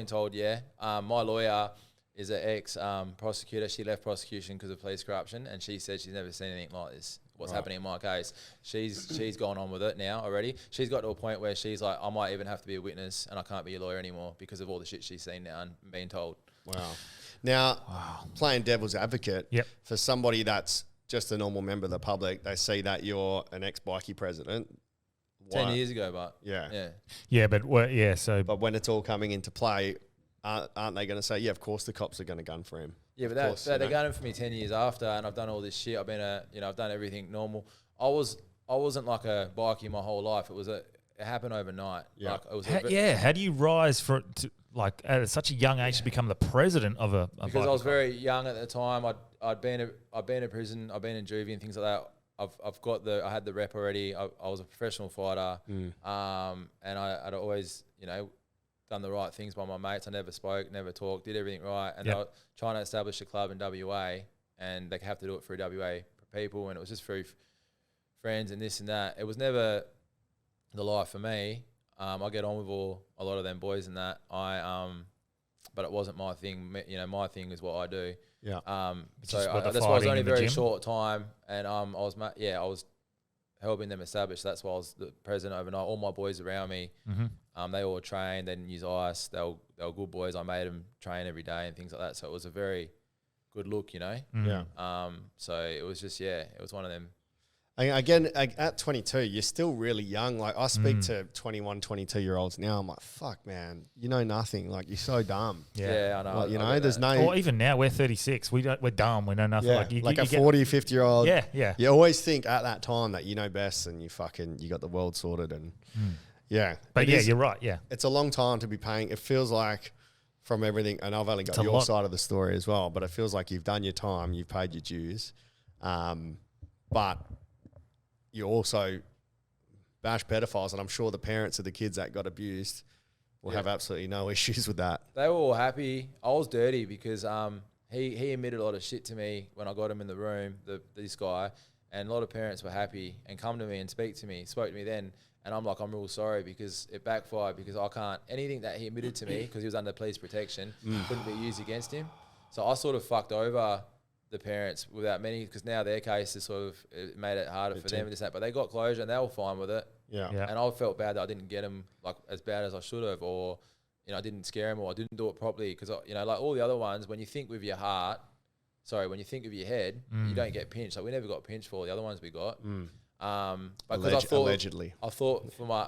told. Yeah, my lawyer is an ex-prosecutor. She left prosecution because of police corruption, and she said she's never seen anything like this. What's happening in my case? She's gone on with it now already. She's got to a point where she's like, I might even have to be a witness, and I can't be a lawyer anymore because of all the shit she's seen now and being told. Wow. Now, playing devil's advocate, for somebody that's just a normal member of the public, they see that you're an ex-bikie president. 10 years ago, but but when it's all coming into play, aren't they going to say, yeah, of course the cops are going to gun for him? Yeah, but they're gunning for me 10 years after, and I've done all this shit. I've been I've done everything normal. I wasn't like a bikie my whole life. It happened overnight. Yeah. Like, how do you rise like at such a young age to become the president of a because I was very young at the time. I'd been in prison. I've been in juvie and things like that. I had the rep already. I was a professional fighter, and I'd always done the right things by my mates. I never spoke, never talked, did everything right. And they were trying to establish a club in WA, and they have to do it through WA people, and it was just through friends and this and that. It was never the life for me. I get on with a lot of them boys and that. but it wasn't my thing. You know, my thing is what I do. Yeah. So is what the that's why I was fighting only a in the very gym? short time, and I was helping them establish. That's why I was the president overnight. All my boys around me, they all trained. They didn't use ice. They were good boys. I made them train every day and things like that. So it was a very good look, you know. Yeah. So it was just it was one of them. Again, at 22, you're still really young. Like, I speak to 21, 22-year-olds now. I'm like, fuck, man, you know nothing. Like, you're so dumb. Yeah, I know. Like, you I know, there's that. no... Or even now, we're 36. We're dumb. We know nothing. Yeah, Like, a 40, 50-year-old. Yeah. You always think at that time that you know best and you got the world sorted. And yeah. But you're right. Yeah. It's a long time to be paying. It feels like from everything, and I've only got your side of the story as well, but it feels like you've done your time, you've paid your dues. But you also bash pedophiles, and I'm sure the parents of the kids that got abused will have absolutely no issues with that. They were all happy. I was dirty because he admitted a lot of shit to me when I got him in the room, this guy, and a lot of parents were happy and come to me and spoke to me then, and I'm like, I'm real sorry because it backfired because I can't, anything that he admitted to me because he was under police protection couldn't be used against him. So I sort of fucked over the parents without many, because now their case is sort of, it made it harder for them and this and that, but they got closure and they were fine with it. Yeah. And I felt bad that I didn't get them like as bad as I should have, or I didn't scare him, or I didn't do it properly, because like all the other ones, when you think with your head, you don't get pinched. Like, we never got pinched for all the other ones we got. But Allegedly. I thought for my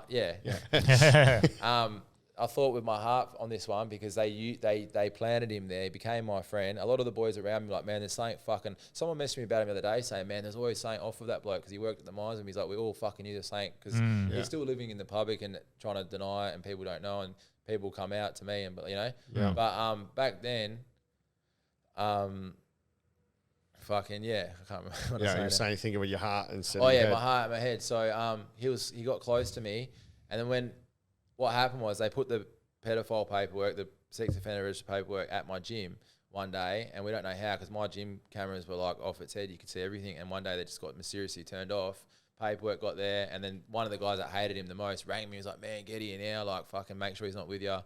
I thought with my heart on this one, because they planted him there. He became my friend. A lot of the boys around me like, man, there's something fucking... Someone messaged me about him the other day saying, man, there's always something off of that bloke, because he worked at the mines, and he's like, we all fucking knew there's something, because he's still living in the public and trying to deny it, and people don't know, and people come out to me, and But back then, I can't remember what Yeah, you're saying thinking with your heart instead of your my head. heart and my head. So he got close to me, and then what happened was they put the pedophile paperwork, the sex offender register paperwork at my gym one day, and we don't know how, because my gym cameras were like off its head, you could see everything, and one day they just got mysteriously turned off. Paperwork got there, and then one of the guys that hated him the most rang me. He was like, man, get here now, like, fucking make sure he's not with you.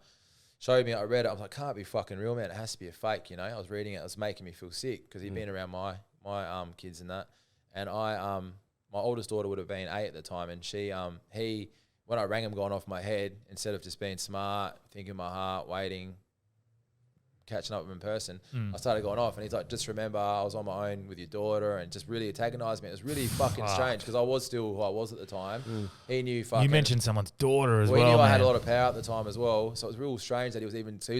Showed me, I read it, I was like, can't be fucking real, man, it has to be a fake, I was reading it, it was making me feel sick, because he'd been around my kids and that, and my oldest daughter would have been 8 at the time, and he when I rang him going off my head, instead of just being smart, thinking my heart, waiting, catching up with him in person, I started going off, and he's like, just remember, I was on my own with your daughter, and just really antagonised me. It was really fucking strange, because I was still who I was at the time. He knew fucking... You mentioned someone's daughter as well, he knew I man. had a lot of power at the time as well, so it was real strange that he was even... So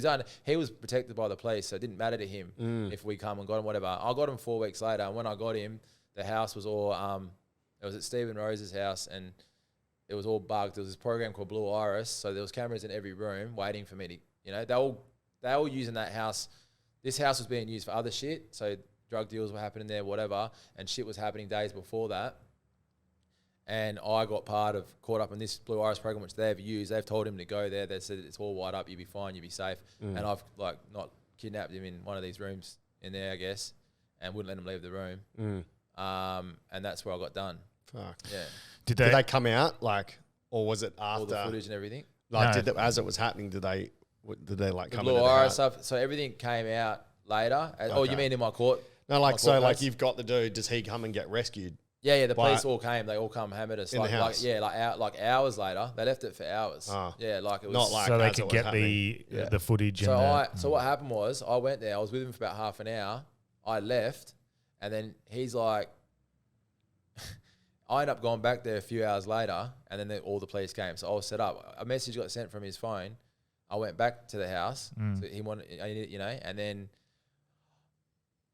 he was protected by the police, so it didn't matter to him if we come and got him, whatever. I got him 4 weeks later, and when I got him, the house was all... it was at Stephen Rose's house, and it was all bugged. There was this program called Blue Iris, so there was cameras in every room waiting for me to... They were using that house... This house was being used for other shit, so drug deals were happening there, whatever, and shit was happening days before that. And I got caught up in this Blue Iris program, which they've used. They've told him to go there. They said it's all wide up, you'll be fine, you'll be safe. And I've not kidnapped him in one of these rooms in there, I guess, and wouldn't let him leave the room. And that's where I got done. Fuck. Yeah. Did they come out, or was it after? All the footage and everything. As it was happening, did they come the into Blue the Iris house? stuff. So everything came out later. Oh, you mean in my court? No, case? you've got the dude. Does he come and get rescued? Yeah. The police all came. They all come hammered us. In the house? Like hours later. They left it for hours. Yeah, like it was Not like so they as it could was get happening. the footage. So what happened was, I went there. I was with him for about half an hour. I left, and then he's like, I ended up going back there a few hours later, and then all the police came. So I was set up. A message got sent from his phone. I went back to the house. So he wanted, and then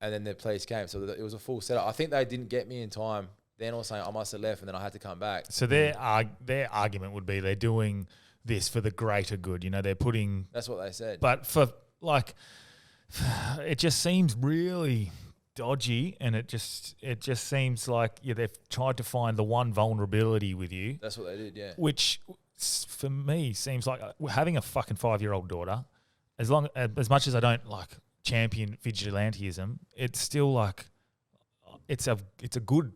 the police came. So it was a full setup. I think they didn't get me in time. Then all of a sudden I must have left, and then I had to come back. So their argument would be they're doing this for the greater good. They're putting... That's what they said. But for, it just seems really dodgy, and it just seems like they've tried to find the one vulnerability with you. That's what they did, yeah. Which, for me, seems like having a fucking 5-year-old daughter, as much as I don't champion vigilantism, it's still it's a good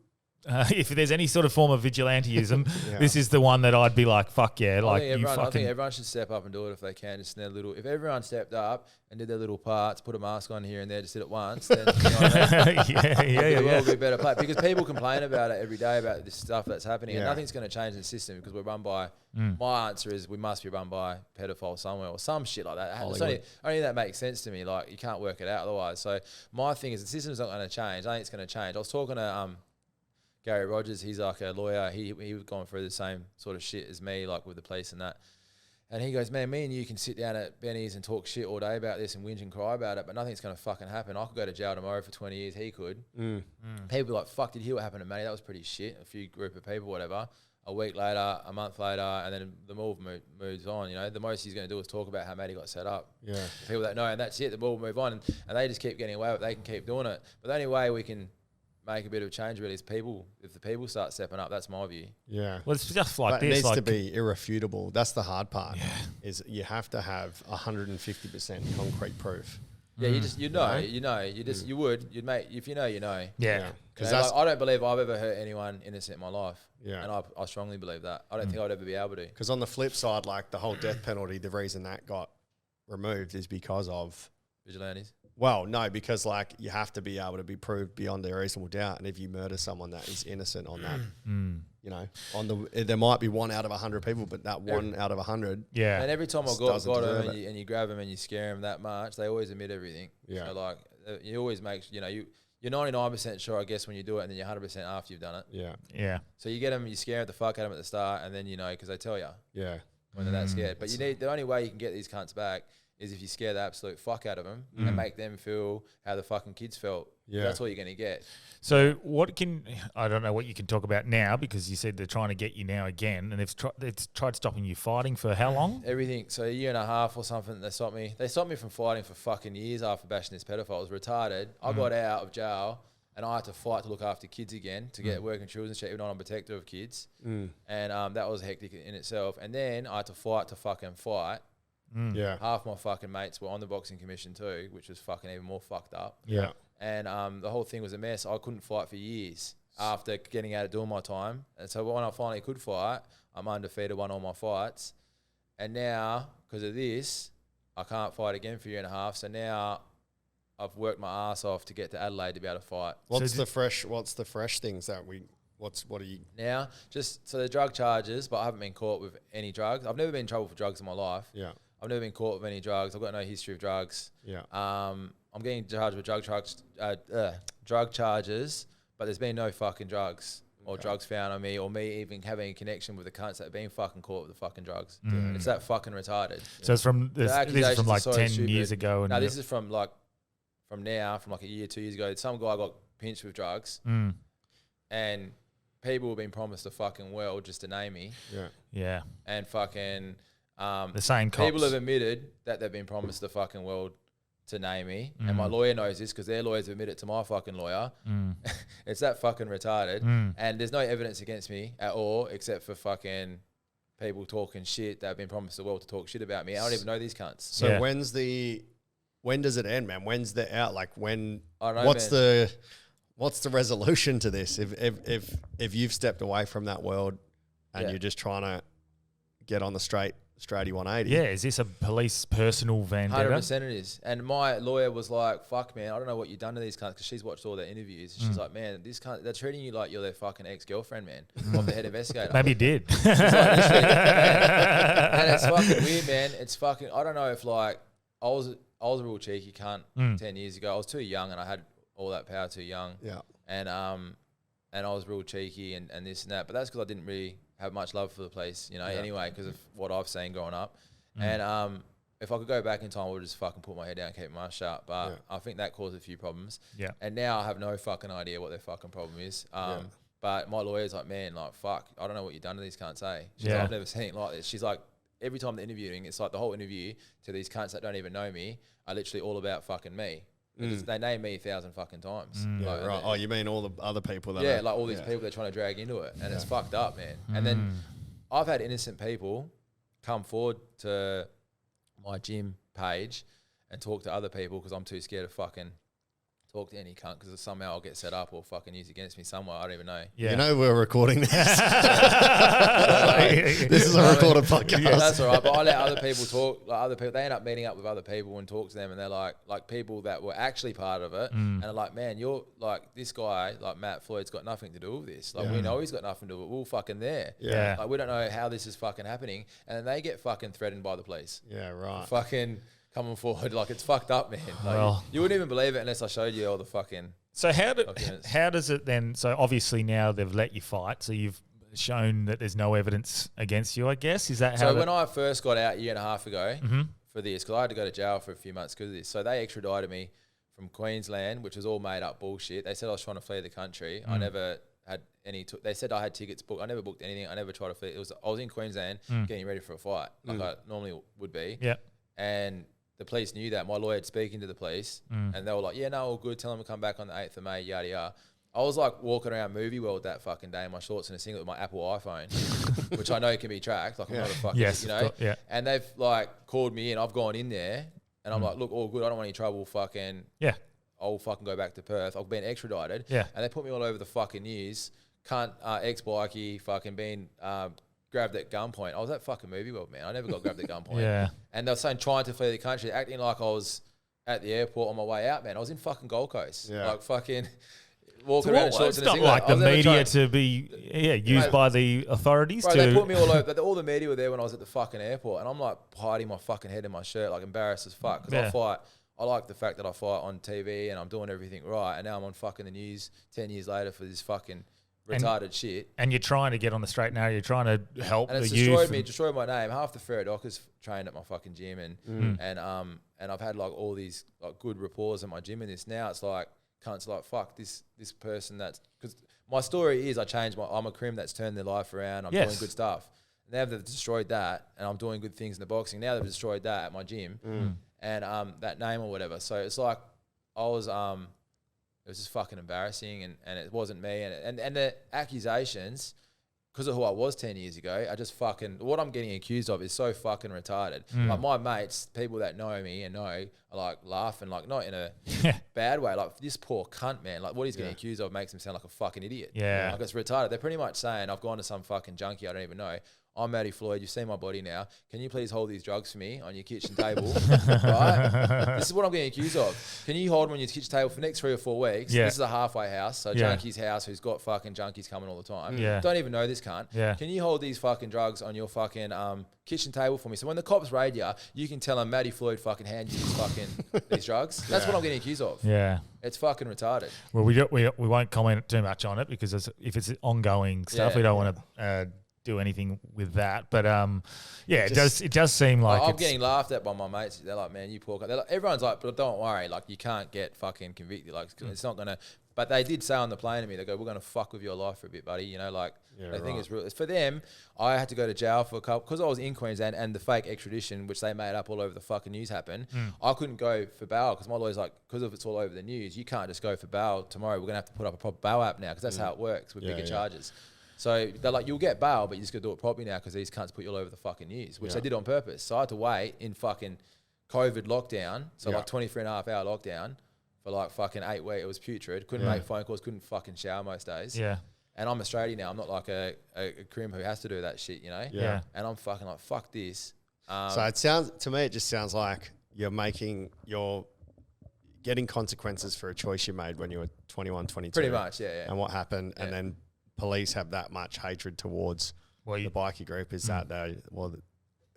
if there's any sort of form of vigilantism, this is the one that I'd be like, fuck yeah. I Like, think everyone should step up and do it if they can. Just in their little. If everyone stepped up and did their little parts, put a mask on here and there, just did it once, then you know what I mean? The world would be a better place. Because people complain about it every day about this stuff that's happening, and nothing's going to change the system because we're run by. My answer is we must be run by pedophiles somewhere or some shit like that. Only that makes sense to me. Like you can't work it out otherwise. So my thing is the system's not going to change. I think it's going to change. I was talking to Gary Rogers, he's like a lawyer. He was going through the same sort of shit as me, like with the police and that. And he goes, man, me and you can sit down at Benny's and talk shit all day about this and whinge and cry about it, but nothing's going to fucking happen. I could go to jail tomorrow for 20 years. He could. People are like, fuck, did you hear what happened to Manny? That was pretty shit. A few group of people, whatever. A week later, a month later, and then the move moves on. You know, the most he's going to do is talk about how Matty got set up. Yeah. People that know, and that's it. The ball will move on, and they just keep getting away with it. They can keep doing it. But the only way we can make a bit of change really is people. If the people start stepping up, that's my view. Yeah. Well, it's just like this. It needs like to be irrefutable. That's the hard part. Yeah. Is you have to have 150% concrete proof. Yeah, you'd make, if you know, you know. Yeah. Because like, I don't believe I've ever hurt anyone innocent in my life. Yeah. And I strongly believe that. I don't think I'd ever be able to. Because on the flip side, like the whole death penalty, the reason that got removed is because of vigilantes. Well, no, because like you have to be able to be proved beyond a reasonable doubt, and if you murder someone that is innocent on that, you know, there might be 1 out of 100 people, but that 1 out of 100, and every time I got them and you grab them and you scare them that much, they always admit everything. Yeah, so like you always make you're 99% sure, I guess, when you do it, and then you're 100% after you've done it. Yeah, yeah. So you get them, you scare the fuck out of them at the start, and then you know because they tell you. Yeah, when they're that scared. But the only way you can get these cunts back is if you scare the absolute fuck out of them and make them feel how the fucking kids felt. Yeah. That's all you're going to get. So I don't know what you can talk about now, because you said they're trying to get you now again, and they've tried stopping you fighting for how long? Everything. So a year and a half or something, they stopped me. They stopped me from fighting for fucking years after bashing this pedophile. I was retarded. I got out of jail and I had to fight to look after kids again, to get working children's shit, even though I'm a protector of kids. And that was hectic in itself. And then I had to fight to fucking fight. Yeah, half my fucking mates were on the boxing commission too, which was fucking even more fucked up. Yeah, and the whole thing was a mess. I couldn't fight for years after getting out of doing my time, and so when I finally could fight, I'm undefeated, won all my fights, and now because of this, I can't fight again for a year and a half. So now I've worked my ass off to get to Adelaide to be able to fight. What's the fresh things that we? What are you now? Just so the drug charges, but I haven't been caught with any drugs. I've never been in trouble for drugs in my life. Yeah. I've never been caught with any drugs. I've got no history of drugs. Yeah. I'm getting charged with drug charges, but there's been no fucking drugs or drugs found on me, or me even having a connection with the cunts that have been fucking caught with the fucking drugs. It's that fucking retarded. So it's from this is from like 10 years ago. No, this is from like a year, 2 years ago. Some guy got pinched with drugs, and people have been promised the fucking world just to name me. Yeah. Yeah. And fucking. The same cops. People have admitted that they've been promised the fucking world to name me, and my lawyer knows this because their lawyers have admitted to my fucking lawyer. It's that fucking retarded, and there's no evidence against me at all except for fucking people talking shit that have been promised the world to talk shit about me. I don't even know these cunts. So when does it end, man? When's the out? Like when? I don't know, What's the resolution to this? If you've stepped away from that world and you're just trying to get on the straighty 180. Yeah, is this a police personal vendetta? 100% it is. And my lawyer was like, fuck, man, I don't know what you've done to these cunts, because she's watched all their interviews. She's like, man, this cunt, they're treating you like you're their fucking ex-girlfriend, man. I'm the head investigator. Maybe did. She's like, and it's fucking weird, man. It's fucking, I don't know if like, I was a real cheeky cunt 10 years ago. I was too young and I had all that power too young. Yeah. And I was real cheeky and this and that. But that's because I didn't really have much love for the place, anyway, because of what I've seen growing up. And if I could go back in time, I would just fucking put my head down and keep my mouth shut. But I think that caused a few problems. Yeah. And now I have no fucking idea what their fucking problem is. But my lawyer's like, man, like, fuck, I don't know what you've done to these cunts, eh? She's like, I've never seen it like this. She's like, every time they're interviewing, it's like the whole interview to these cunts that don't even know me are literally all about fucking me. They name me 1,000 fucking times. Yeah, right. Oh, you mean all the other people that like all these people they're trying to drag into it. And it's fucked up, man. And then I've had innocent people come forward to my gym page and talk to other people because I'm too scared to fucking talk to any cunt because somehow I'll get set up or fucking used against me somewhere. I don't even know. You know we're recording this. This is a recorded podcast. Yeah, that's all right. But I let other people talk. Like other people, they end up meeting up with other people and talk to them, and they're like people that were actually part of it, and they're like, man, you're like this guy, like Matt Floyd's got nothing to do with this. Like we know he's got nothing to do with it. We're all fucking there. Yeah. Like we don't know how this is fucking happening, and then they get fucking threatened by the police. Yeah, right. Fucking coming forward, like it's fucked up, man. Like, you wouldn't even believe it unless I showed you all the fucking. So how does it then? So obviously now they've let you fight. So you've shown that there's no evidence against you. I guess is that how? So when I first got out a year and a half ago for this, because I had to go to jail for a few months because of this. So they extradited me from Queensland, which was all made up bullshit. They said I was trying to flee the country. I never had any. They said I had tickets booked. I never booked anything. I never tried to flee. I was in Queensland getting ready for a fight, like I normally would be. Yeah. And the police knew that. My lawyer had speaking to the police, and they were like, "Yeah, no, all good. Tell them to come back on the 8th of May." Yada yada. I was like walking around Movie World that fucking day in my shorts and a singlet with my Apple iPhone, which I know can be tracked. Like I'm not a fucking, you know. And they've like called me in. I've gone in there, and I'm like, "Look, all good. I don't want any trouble. Fucking I'll fucking go back to Perth. I've been extradited." Yeah. And they put me all over the fucking news. Cunt, ex-bikie, fucking been grabbed at gunpoint. I was at fucking Movie World, man. I never got grabbed at gunpoint. Yeah. And they were saying trying to flee the country, acting like I was at the airport on my way out, man. I was in fucking Gold Coast. Yeah. Like fucking walking around in shorts and a not singlet. like the media to be used by the authorities. Bro, they put me all over. All the media were there when I was at the fucking airport, and I'm like hiding my fucking head in my shirt, like embarrassed as fuck. Because I fight. I like the fact that I fight on TV and I'm doing everything right, and now I'm on fucking the news 10 years later for this fucking retarded shit. And you're trying to get on the straight and narrow. You're trying to help and the it's youth. Destroyed my name. Half the Ferodockers trained at my fucking gym, and I've had like all these like good rapport at my gym. And this now it's like cunts like fuck this person that's because my story is I'm a crim that's turned their life around. I'm doing good stuff. Now they've destroyed that, and I'm doing good things in the boxing. Now they've destroyed that at my gym, and that name or whatever. So it's like I was it was just fucking embarrassing, and it wasn't me, and the accusations, because of who I was 10 years ago, I just fucking, what I'm getting accused of is so fucking retarded. Like my mates, people that know me and know, are like laughing, like not in a bad way, like this poor cunt, man, like what he's getting accused of makes him sound like a fucking idiot. Yeah. Like it's retarded. They're pretty much saying, I've gone to some fucking junkie I don't even know. I'm Matty Floyd. You've seen my body now. Can you please hold these drugs for me on your kitchen table? Right? This is what I'm getting accused of. Can you hold them on your kitchen table for the next 3 or 4 weeks? This is a halfway house, so junkie's house who's got fucking junkies coming all the time. Don't even know this cunt. Can you hold these fucking drugs on your fucking kitchen table for me? So when the cops raid you can tell them Matty Floyd fucking handed you these drugs. That's what I'm getting accused of. Yeah. It's fucking retarded. Well, we won't comment too much on it because if it's ongoing stuff, we don't want to do anything with that, but it does seem like I'm getting laughed at by my mates. They're like, "Man, you poor guy." Like, everyone's like, "But don't worry, like you can't get fucking convicted. Like it's not gonna." But they did say on the plane to me, they go, "We're gonna fuck with your life for a bit, buddy." You know, like they think it's real. It's for them. I had to go to jail for a couple because I was in Queensland and the fake extradition, which they made up all over the fucking news, happened. I couldn't go for bail because my lawyer's like, because if it's all over the news, you can't just go for bail tomorrow. We're gonna have to put up a proper bail app now because that's how it works with bigger charges. So they're like, you'll get bail, but you just got to do it properly now because these cunts put you all over the fucking news, which they did on purpose. So I had to wait in fucking COVID lockdown, so like 23.5-hour lockdown for like fucking 8 weeks. It was putrid. Couldn't make phone calls, couldn't fucking shower most days. Yeah. And I'm Australian now. I'm not like a crim who has to do that shit, you know? Yeah. And I'm fucking like, fuck this. So it sounds, to me, it just sounds like you're getting consequences for a choice you made when you were 21, 22. Pretty much, yeah. And what happened, and then police have that much hatred towards the bikie group is that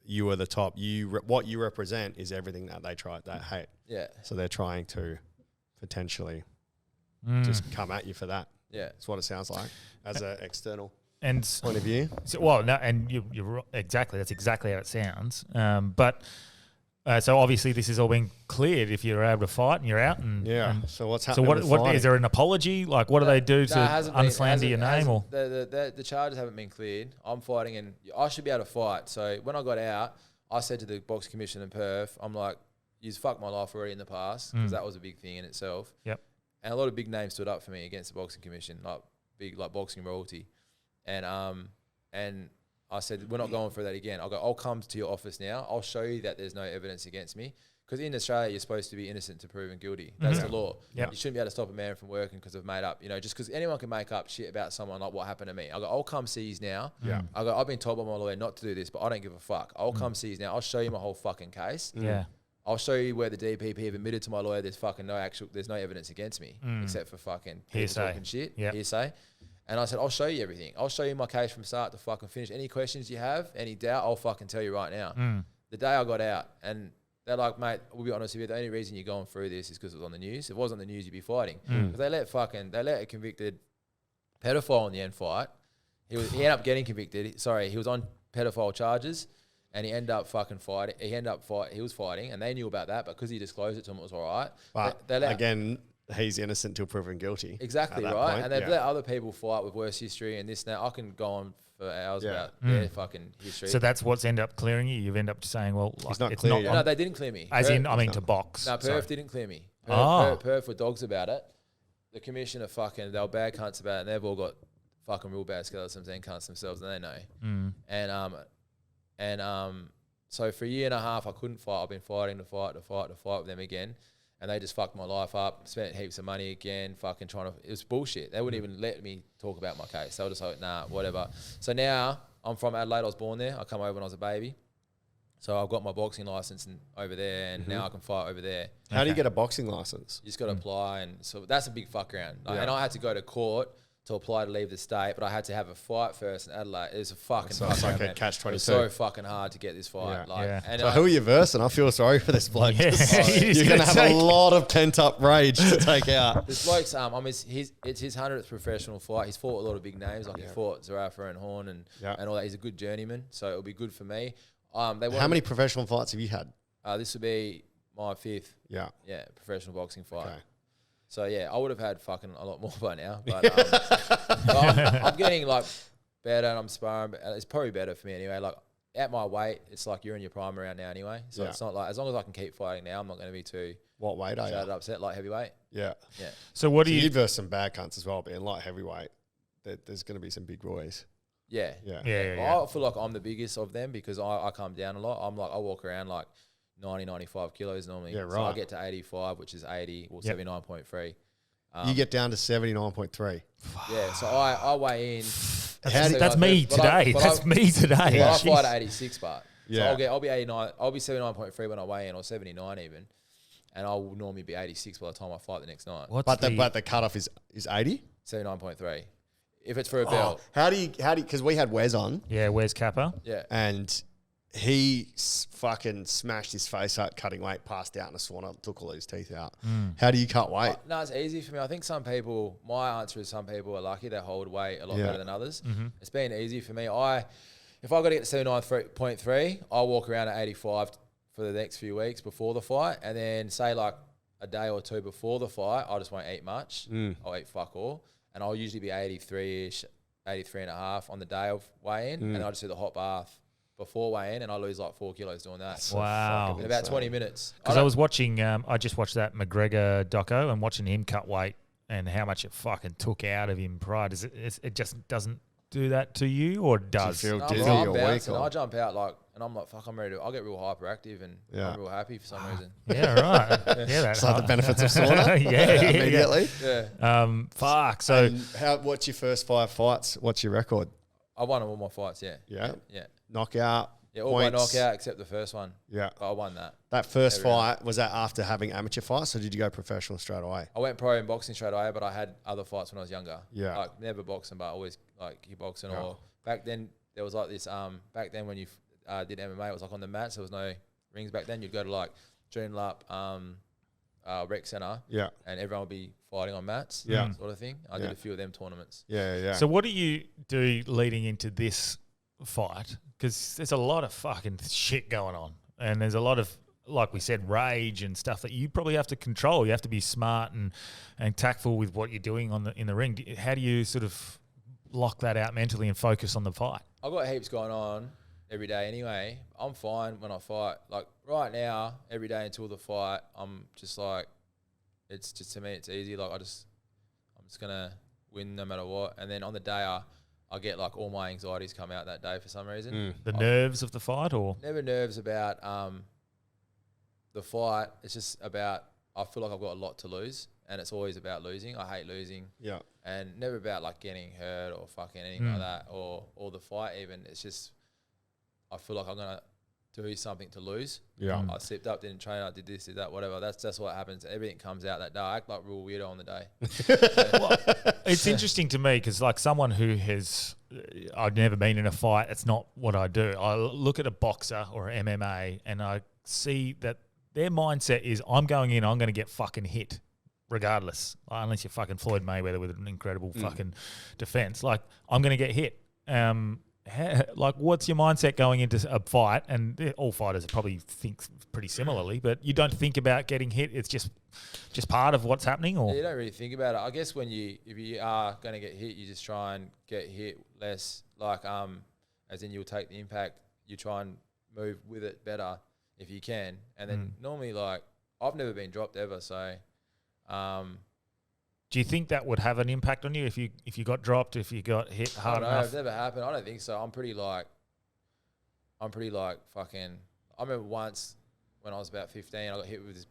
you are the top. What you represent is everything that they hate. Yeah. So they're trying to potentially just come at you for that. Yeah. That's what it sounds like as an external point of view. You're exactly. That's exactly how it sounds. So obviously this has all been cleared if you're able to fight and you're out. So what's happening? So what is there an apology? Like what do they do to unslander your name? Or the charges haven't been cleared. I'm fighting and I should be able to fight. So when I got out, I said to the Boxing Commission in Perth, I'm like, you've fucked my life already in the past because that was a big thing in itself. Yep. And a lot of big names stood up for me against the Boxing Commission, like big boxing royalty, and I said, we're not going for that again. I'll come to your office now. I'll show you that there's no evidence against me because in Australia you're supposed to be innocent to proven guilty. That's the law. Yep. You shouldn't be able to stop a man from working because they've made up. Just because anyone can make up shit about someone, like what happened to me. I go, I'll come see you now. Yeah. I go, I've been told by my lawyer not to do this, but I don't give a fuck. I'll come see you now. I'll show you my whole fucking case. Yeah. I'll show you where the DPP have admitted to my lawyer there's no evidence against me except for fucking people Hearsay. talking shit. Yep. Hearsay. And I said, I'll show you everything. I'll show you my case from start to fucking finish. Any questions you have, any doubt, I'll fucking tell you right now. The day I got out, and they're like, mate, we'll be honest with you, the only reason you're going through this is because it was on the news. If it wasn't on the news, you'd be fighting. Because they let a convicted pedophile in the end fight. He ended up getting convicted. Sorry, he was on pedophile charges. And he ended up fucking fighting. He was fighting, and they knew about that. But because he disclosed it to them, it was all right. But again, he's innocent till proven guilty. Exactly right. Point. And they've let other people fight with worse history and this. Now I can go on for hours about their fucking history. So that's what's end up clearing you. You've end up saying, well, like, He's not it's clear not yet. No, they didn't clear me. as in, I mean, to box. No, Sorry. Perth didn't clear me. Oh. Perth were dogs about it. The commissioner fucking, they were bad cunts about it. And they've all got fucking real bad skeletons and cunts themselves, and they know. So for a year and a half, I couldn't fight. I've been fighting to fight with them again. And they just fucked my life up, spent heaps of money again, fucking trying to... It was bullshit. They wouldn't even let me talk about my case. They were just like, nah, whatever. So now, I'm from Adelaide. I was born there. I come over when I was a baby. So I've got my boxing license over there, and now I can fight over there. How do you get a boxing license? You just got to apply, and so that's a big fuck around. And I had to go to court to apply to leave the state, but I had to have a fight first in Adelaide. It was a fucking So it's fuck like around, a catch-22. It was so fucking hard to get this fight. Yeah. And So who are you versing? I feel sorry for this bloke. Yeah. You're going to have a lot of pent-up rage to take out. This bloke's, it's his 100th professional fight. He's fought a lot of big names, like he fought Zarafa and Horn and all that. He's a good journeyman, so it'll be good for me. How many professional fights have you had? This will be my 5th. Yeah, professional boxing fight. Okay. So I would have had fucking a lot more by now, but I'm getting like better, and I'm sparring. But it's probably better for me anyway. Like at my weight, it's like you're in your prime around now anyway. So it's not like, as long as I can keep fighting now, I'm not going to be too What weight are you? upset. Like heavyweight. Yeah. So what do So you... you'd verse some bad cunts as well, being light heavyweight. There's going to be some big roys. Yeah. I feel like I'm the biggest of them because I come down a lot. I walk around like 90, 95 kilos normally. Yeah, right. So I get to 85, which is 80, or 79.3. You get down to 79.3. Yeah, so I weigh in. That's me today. That's me today. I fight at 86, but Yeah. So I'll be 89. I'll be 79.3 when I weigh in, or 79 even, and I'll normally be 86 by the time I fight the next night. But the cutoff is 80. 79.3. If it's for a belt. How do you? Because we had Wes on. Yeah, where's Kappa? Yeah. And he fucking smashed his face out cutting weight, passed out in a sauna, took all his teeth out. How do you cut weight? No, it's easy for me. I think my answer is some people are lucky. They hold weight a lot better than others. It's been easy for me. If I got to get to 79.3, I'll walk around at 85 for the next few weeks before the fight. And then say like a day or two before the fight, I just won't eat much. I'll eat fuck all. And I'll usually be 83-ish, 83 and a half on the day of weigh-in. And I'll just do the hot bath before weigh-in, and I lose like 4 kilos doing that. Wow. In about 20 minutes. Because I was watching, I just watched that McGregor doco and watching him cut weight and how much it fucking took out of him prior. It just doesn't do that to you, or does? Do you feel No, dizzy I'm or weak? bouncing. I jump out and I'm like, fuck, I'm ready to. I'll get real hyperactive and I'm real happy for some reason. Yeah, right. Yeah, that's So the benefits of sauna? Immediately? Yeah. Fuck. So what's your first 5 fights? What's your record? I won all my fights, yeah. Yeah? Yeah. Knockout? Yeah, all points. by knockout except the first one. Yeah. I won that. That first Every fight, was that after having amateur fights, or did you go professional straight away? I went pro in boxing straight away, but I had other fights when I was younger. Yeah. Like never boxing, but always like kickboxing or back then there was like this back then when you did MMA, it was like on the mats. There was no rings back then. You'd go to like Joondalup rec centre. Yeah. And everyone would be fighting on mats. Yeah. Sort of thing. I did a few of them tournaments. Yeah. So what do you do leading into this fight? Because there's a lot of fucking shit going on, and there's a lot of, like we said, rage and stuff that you probably have to control. You have to be smart and tactful with what you're doing in the ring. How do you sort of lock that out mentally and focus on the fight? I've got heaps going on every day anyway. I'm fine when I fight. Like right now, every day until the fight, I'm just like, it's just, to me, it's easy. Like I'm just gonna win no matter what. And then on the day, I get like all my anxieties come out that day for some reason. The nerves of the fight, or never nerves about the fight, it's just about, I feel like I've got a lot to lose, and it's always about losing. I hate losing. Yeah. And never about like getting hurt or fucking anything like that, or the fight even. It's just, I feel like I'm going to do something to lose. Yeah. I slipped up, didn't train, I did this, did that, whatever. That's what happens. Everything comes out that day. I act like real weirdo on the day. It's interesting to me because, like, someone who has, I've never been in a fight. It's not what I do. I look at a boxer or an MMA and I see that their mindset is, I'm going in, I'm going to get fucking hit, regardless. Unless you're fucking Floyd Mayweather with an incredible fucking defense. Like, I'm going to get hit. Like, what's your mindset going into a fight? And all fighters probably think pretty similarly, but you don't think about getting hit. It's just part of what's happening, or you don't really think about it. I guess if you are going to get hit, you just try and get hit less. Like, as in you'll take the impact. You try and move with it better if you can. And then normally, like, I've never been dropped ever, so. Do you think that would have an impact on you if you got dropped, if you got hit hard enough? It's never happened. I don't think so. I'm pretty like fucking. I remember once when I was about 15, I got hit with this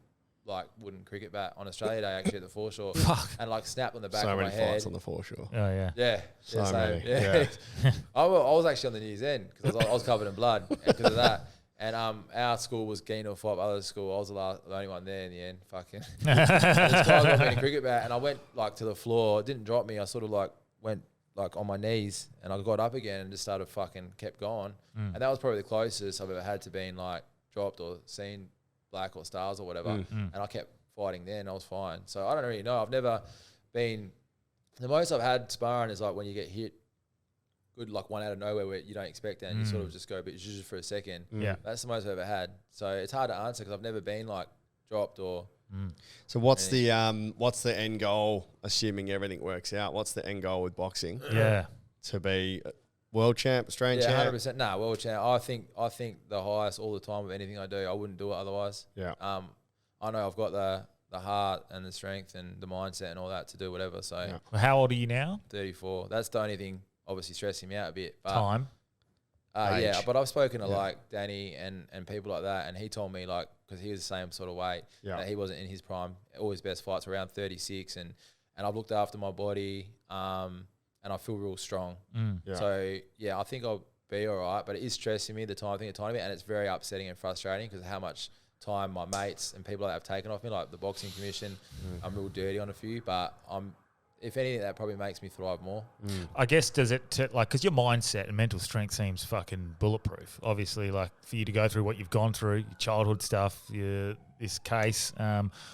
like wooden cricket bat on Australia Day, actually at the foreshore. Fuck. And like snapped on the back So of my many head. fights on the foreshore. Oh yeah. Yeah. So yeah, many. yeah. Yeah. I was actually on the news then because I was covered in blood because of that. And our school was keen to a fight, other school. I was the only one there in the end. Fucking. This guy got me in a cricket bat, and I went like to the floor. It didn't drop me. I sort of like went like on my knees, and I got up again and just started fucking kept going. And that was probably the closest I've ever had to being like dropped or seen black or stars or whatever. And I kept fighting then. I was fine. So I don't really know. I've never been. The most I've had sparring is like when you get hit. Good, like one out of nowhere where you don't expect it and you sort of just go a bit zhuzh for a second. Yeah. That's the most I've ever had. So it's hard to answer because I've never been like dropped or. So what's the end goal, assuming everything works out? What's the end goal with boxing? Yeah. To be world champ, Australian champ? 100%. Nah, world champ. I think the highest all the time of anything I do. I wouldn't do it otherwise. Yeah. I know I've got the heart and the strength and the mindset and all that to do whatever. So Well, how old are you now? 34. That's the only thing obviously stressing me out a bit. But Time. yeah, but I've spoken to like Danny and people like that, and he told me like because he was the same sort of weight that he wasn't in his prime. All his best fights were around 36, and I've looked after my body, and I feel real strong. So yeah, I think I'll be all right, but it is stressing me the time thing a tiny bit, and it's very upsetting and frustrating because of how much time my mates and people like that have taken off me, like the boxing commission. I'm real dirty on a few, but if anything, that probably makes me thrive more. I guess does it like because your mindset and mental strength seems fucking bulletproof. Obviously, like for you to go through what you've gone through, your childhood stuff, this case,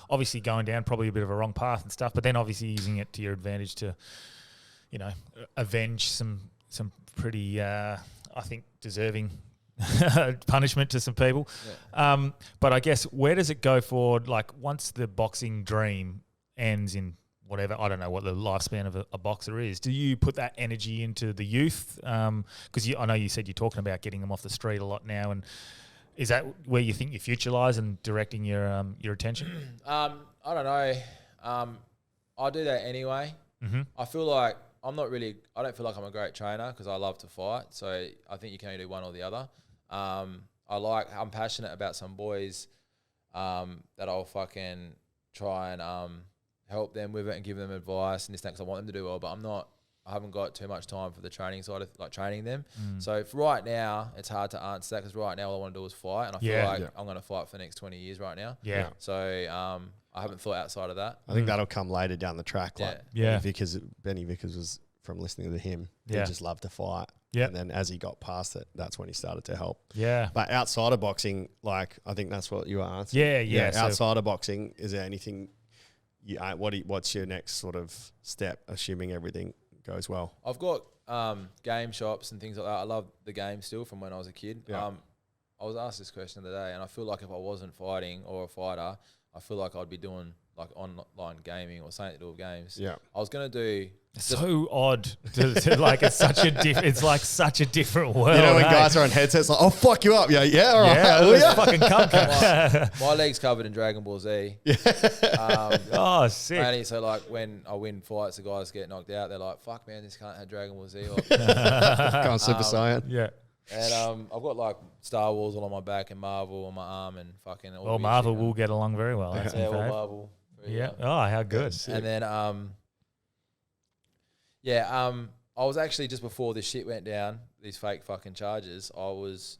obviously going down probably a bit of a wrong path and stuff, but then obviously using it to your advantage to, avenge some pretty, I think, deserving punishment to some people. Yeah. But I guess where does it go forward? Like once the boxing dream ends in whatever, I don't know what the lifespan of a boxer is. Do you put that energy into the youth? Because I know you said you're talking about getting them off the street a lot now, and is that where you think your future lies and directing your attention? I don't know. I do that anyway. I feel like I don't feel like I'm a great trainer because I love to fight. So I think you can only do one or the other. I'm passionate about some boys that I'll fucking try and help them with it and give them advice and this and that because I want them to do well, but I haven't got too much time for the training side of like training them. So for right now, it's hard to answer that because right now all I want to do is fight, and I feel like I'm going to fight for the next 20 years right now. Yeah. So I haven't thought outside of that. I think that'll come later down the track. Like Benny Vickers was, from listening to him, he just loved to fight. Yeah. And then as he got past it, that's when he started to help. Yeah. But outside of boxing, like I think that's what you were answering. Yeah. Outside of boxing, is there anything what's your next sort of step, assuming everything goes well? I've got game shops and things like that. I love the game still from when I was a kid. Yeah. I was asked this question the other day, and I feel like if I wasn't fighting or a fighter, I feel like I'd be doing like online gaming or something to do with games. Yeah. I was going to do... It's so odd. Like it's such a different world. You know when guys are on headsets like, "I'll fuck you up." Yeah, all right. Yeah, fucking come. My leg's covered in Dragon Ball Z. Oh, sick. Only so like when I win fights, the guys get knocked out. They're like, "Fuck, man, this can't have Dragon Ball Z." Can't Super Saiyan. Yeah. And I've got like Star Wars all on my back and Marvel on my arm and fucking. All Well, Marvel will get along very well. That's all fave. Marvel. Yeah. Oh, how good. And then I was actually just before this shit went down, these fake fucking charges. I was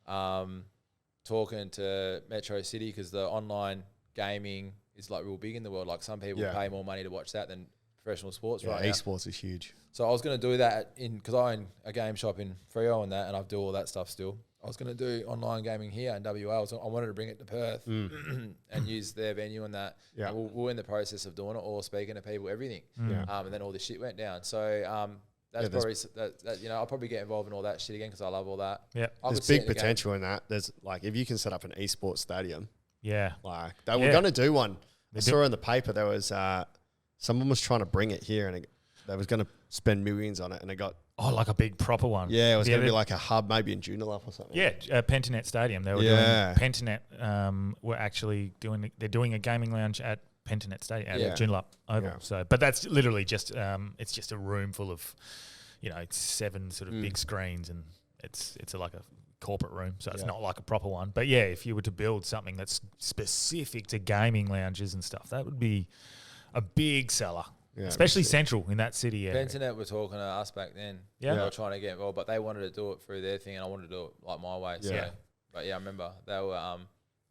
talking to Metro City because the online gaming is like real big in the world. Like some people pay more money to watch that than professional sports right now. Esports is huge. So I was going to do that because I own a game shop in Freo and that, and I do all that stuff still. I was going to do online gaming here in WA. I wanted to bring it to Perth and use their venue and that. Yeah. And we're in the process of doing it, all speaking to people, everything. And then all this shit went down. So that's probably that I'll probably get involved in all that shit again because I love all that. Yeah, there's big potential in that. There's like if you can set up an esports stadium. Yeah, like they were going to do one. I saw in the paper there was someone was trying to bring it here and they was going to spend millions on it and it got like a big proper one. Yeah, it was going to be like a hub, maybe in Joondalup or something. Yeah, Pentanet Stadium. They were doing Pentanet. Were actually doing a gaming lounge at Pentanet Stadium at Joondalup Oval. So, but that's literally just it's just a room full of, it's 7 sort of big screens and it's like a corporate room, so it's not like a proper one. But yeah, if you were to build something that's specific to gaming lounges and stuff, that would be a big seller. Yeah, especially central in that city area. Pentanet were talking to us back then. Yeah. They were trying to get involved, but they wanted to do it through their thing and I wanted to do it like my way. Yeah. So, but yeah, I remember they were,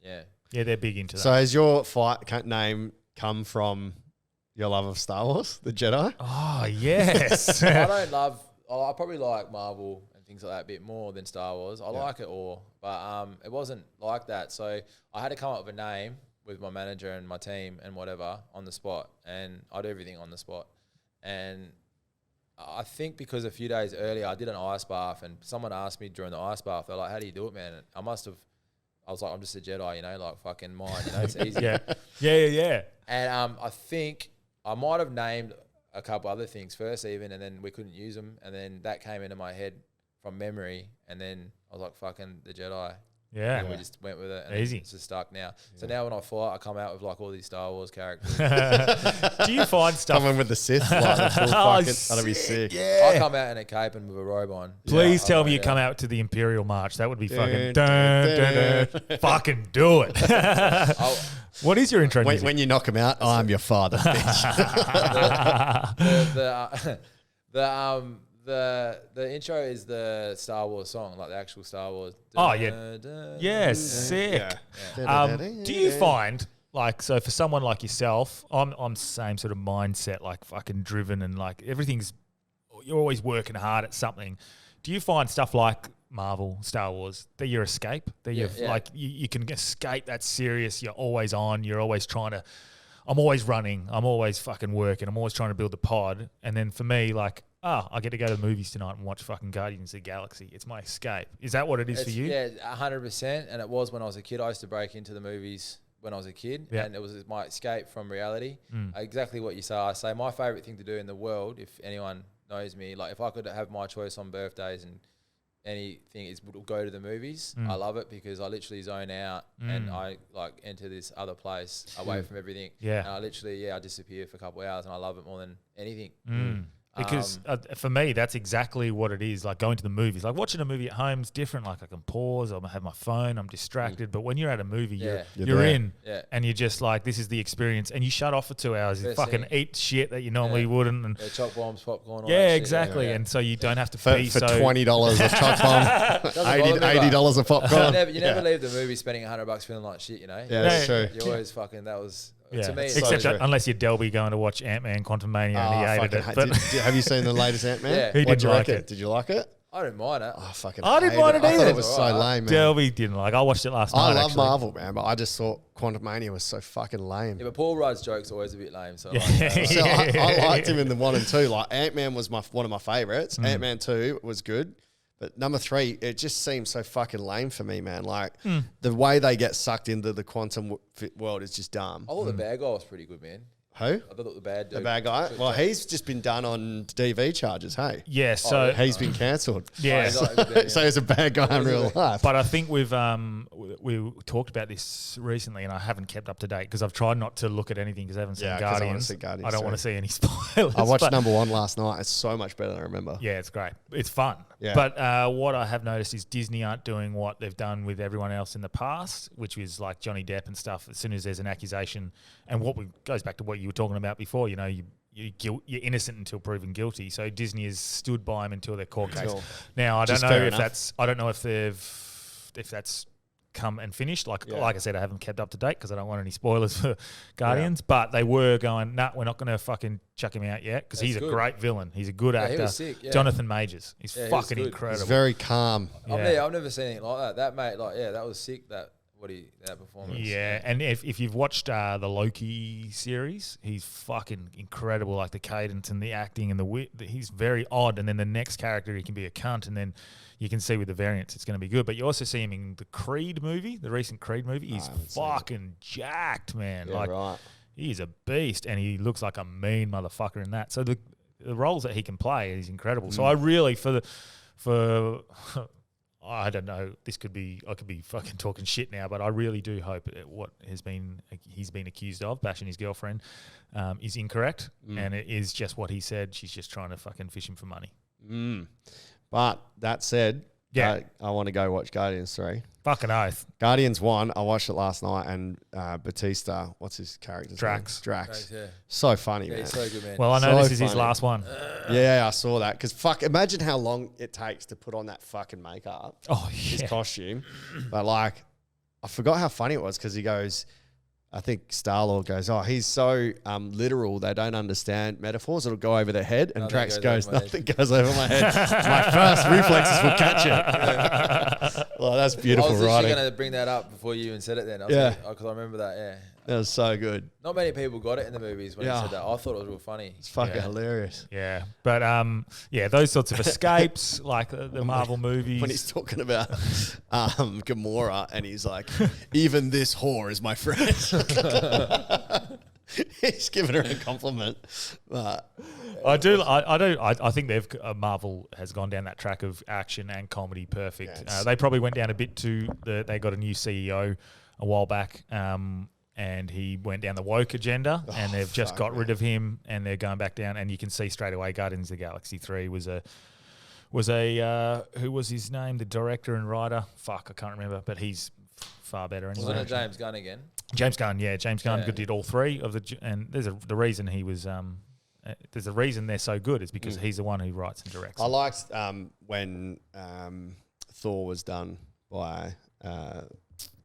Yeah, they're big into that. So has your fight name come from your love of Star Wars, the Jedi? Oh, yes. I probably like Marvel and things like that a bit more than Star Wars. I like it all, but it wasn't like that. So I had to come up with a name with my manager and my team and whatever on the spot, and I do everything on the spot. And I think because a few days earlier I did an ice bath, and someone asked me during the ice bath, they're like, "How do you do it, man?" And I was like, "I'm just a Jedi, like fucking mine, it's easy." Yeah. And I think I might have named a couple other things first, even, and then we couldn't use them, and then that came into my head from memory, and then I was like, "Fucking the Jedi." Yeah. And we just went with it. And easy. It's just stuck now. So now when I fight, I come out with like all these Star Wars characters. Do you find stuff? Coming with the Sith, like that'll be sick. Yeah. I come out in a cape and with a robe on. Please tell me you come out to the Imperial March. That would be fucking fucking do it. What is your intro music? When you knock him out, I'm your father, bitch. The intro is the Star Wars song, like the actual Star Wars. Oh, yeah. Yes, sick. Yeah. Do you find, like, so for someone like yourself, I'm same sort of mindset, like fucking driven and like you're always working hard at something. Do you find stuff like Marvel, Star Wars, they're your escape? Like you can escape that serious, you're always on, you're always trying to, I'm always running, I'm always fucking working, I'm always trying to build the pod. And then for me, like, I get to go to the movies tonight and watch fucking Guardians of the Galaxy. It's my escape. Is that what it is for you? Yeah, 100%. And it was when I was a kid. I used to break into the movies when I was a kid, and it was my escape from reality. Exactly what you say. I say my favourite thing to do in the world, if anyone knows me, like if I could have my choice on birthdays and anything, is go to the movies. I love it because I literally zone out and I like enter this other place away from everything. Yeah. And I literally, I disappear for a couple of hours and I love it more than anything. Because for me, that's exactly what it is. Like going to the movies, like watching a movie at home is different. Like I can pause, I have my phone, I'm distracted. But when you're at a movie, you're in, and you're just like, this is the experience, and you shut off for 2 hours. You fucking eat shit that you normally wouldn't, and chop bombs, popcorn. All exactly. And so you don't have to pay for $20 of chop bomb, $80 of popcorn. You never leave the movie spending $100 feeling like shit. Yeah, that's true. You always fucking that was. Yeah. To me, except unless you're Delby going to watch Ant-Man Quantumania and he hated it. But have you seen the latest Ant-Man? Yeah. He didn't like it. Did you like it? I didn't mind it. Oh, fucking I didn't mind it either. I thought it was so lame, man. Delby didn't like. I watched it last night. I love Marvel, man, but I just thought Quantumania was so fucking lame. Yeah, but Paul Rudd's joke's always a bit lame. So I liked him in the 1 and 2. Like Ant-Man was one of my favorites. Ant-Man 2 was good. But number 3, it just seems so fucking lame for me, man. Like, the way they get sucked into the quantum world is just dumb. I thought the bad guy was pretty good, man. Who? I thought the bad guy? Well, he's just been done on DV charges, hey? Yeah, so... he's been cancelled. Yeah. So he's a bad guy in real life. But I think we talked about this recently, and I haven't kept up to date because I've tried not to look at anything because I haven't seen Guardians. I don't want to see any spoilers. I watched number 1 last night. It's so much better than I remember. Yeah, it's great. It's fun. Yeah. But what I have noticed is Disney aren't doing what they've done with everyone else in the past, which was like Johnny Depp and stuff. As soon as there's an accusation, and goes back to what you were talking about before, you're innocent until proven guilty. So Disney has stood by him until their court case. Sure. Now I don't Just know fair if enough. I don't know if that's come and finished. Like I said, I haven't kept up to date because I don't want any spoilers for Guardians. But they were going, nah, we're not going to fucking chuck him out yet because he's a great villain. He's a good actor. He was sick, Jonathan Majors. He's fucking good. incredible. He's very calm. I've never seen anything like that. That mate, that was sick. That performance. Yeah, and if you've watched the Loki series, he's fucking incredible. Like the cadence and the acting and the wit. He's very odd. And then the next character, he can be a cunt. And then you can see with the variants, it's going to be good. But you also see him in the Creed movie, the recent Creed movie. He's fucking jacked, man. Yeah, right. He's a beast, and he looks like a mean motherfucker in that. So the roles that he can play is incredible. So I really for I don't know. I could be fucking talking shit now, but I really do hope that what he's been accused of, bashing his girlfriend, is incorrect, and it is just what he said. She's just trying to fucking fish him for money. But that said, Yeah. I want to go watch Guardians 3. Fucking oath. Guardians 1, I watched it last night, and Batista, what's his character's Drax. name? Drax. Yeah. So funny, man. He's so good, man. Well, I know So this is his funny. last one. Yeah, I saw that. Because imagine how long it takes to put on that fucking makeup, Oh, his yeah. costume. But like, I forgot how funny it was because he goes, I think Star-Lord goes, oh, he's so literal, they don't understand metaphors. It'll go over their head. And Nothing Drax goes goes, over my head." nothing goes over my head. My first reflexes will catch it. Well, that's beautiful I was actually writing. going to bring that up before you even said it then. Yeah. Because I remember that, yeah. That was so good. Not many people got it in the movies when Yeah. he said that. I thought it was real funny. It's fucking Yeah. hilarious. Yeah, but those sorts of escapes, like the Marvel movies. When he's talking about Gamora and he's like, even this whore is my friend. He's giving her a compliment. But I think Marvel has gone down that track of action and comedy perfect. Yes. They probably went down a bit they got a new CEO a while back, and he went down the woke agenda, and they've just got rid of him, and they're going back down, and you can see straight away Guardians of the Galaxy 3 was a who was his name? The director and writer? Fuck, I can't remember, but he's far better anyway. Wasn't it James Gunn again? James Gunn, James Gunn Yeah. did all three of and there's the reason he was there's a reason they're so good is because he's the one who writes and directs. I liked when Thor was done by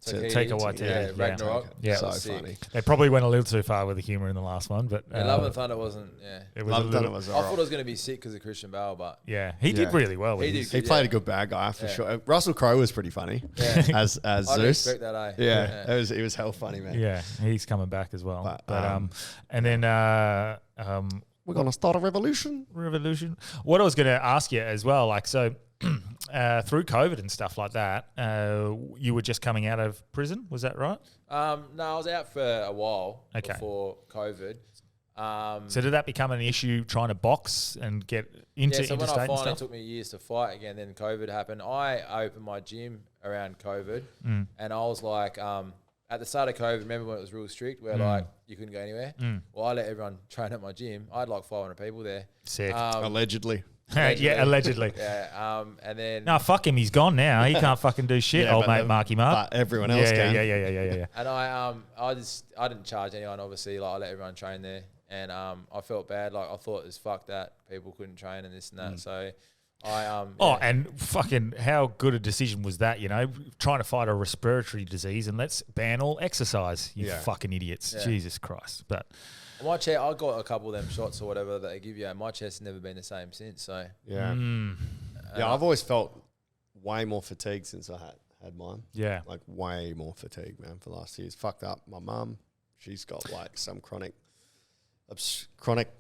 Taika Waititi. Yeah, Yeah. Ragnarok. Yeah. so Sick. funny. They probably went a little too far with the humor in the last one, but Yeah, Love and Thunder wasn't, yeah. it was Love a and Thunder little, was I all thought right. it was going to be sick because of Christian Bale, but yeah, he did Yeah. really well with He his. did. He played Yeah. a good bad guy for Yeah. sure. Russell Crowe was pretty funny Yeah. as I didn't Zeus. expect that, eh? Yeah, it was hell funny, man. Yeah, he's coming back as well. But, And then We're gonna start a revolution. Revolution. What I was going to ask you as well, like so. Through COVID and stuff like that, you were just coming out of prison, was that right? No, I was out for a while Okay. before COVID. So did that become an issue trying to box and get into So when interstate I and finally stuff? took me years to fight again, then COVID happened. I opened my gym around COVID, and I was like, at the start of COVID, remember when it was real strict, where like you couldn't go anywhere? Well, I let everyone train at my gym. I had like 500 people there. Sick. Allegedly. Yeah, allegedly. Yeah, and then No, fuck him. He's gone now. He can't fucking do shit, Yeah, old but mate the- Marky Mark. But everyone else can. Yeah. and I didn't charge anyone. Obviously, like I let everyone train there, and I felt bad. Like I thought it was fuck that people couldn't train and this and that. So I Oh, and fucking how good a decision was that, you know, trying to fight a respiratory disease and let's ban all exercise, you Yeah. fucking idiots. Yeah. Jesus Christ. But my chest, I got a couple of them shots or whatever that they give you, and my chest has never been the same since. So Yeah. Mm. Yeah, I've always felt way more fatigued since I had mine. yeah. Like way more fatigue, man, for the last years. Fucked up. My mum, she's got like some chronic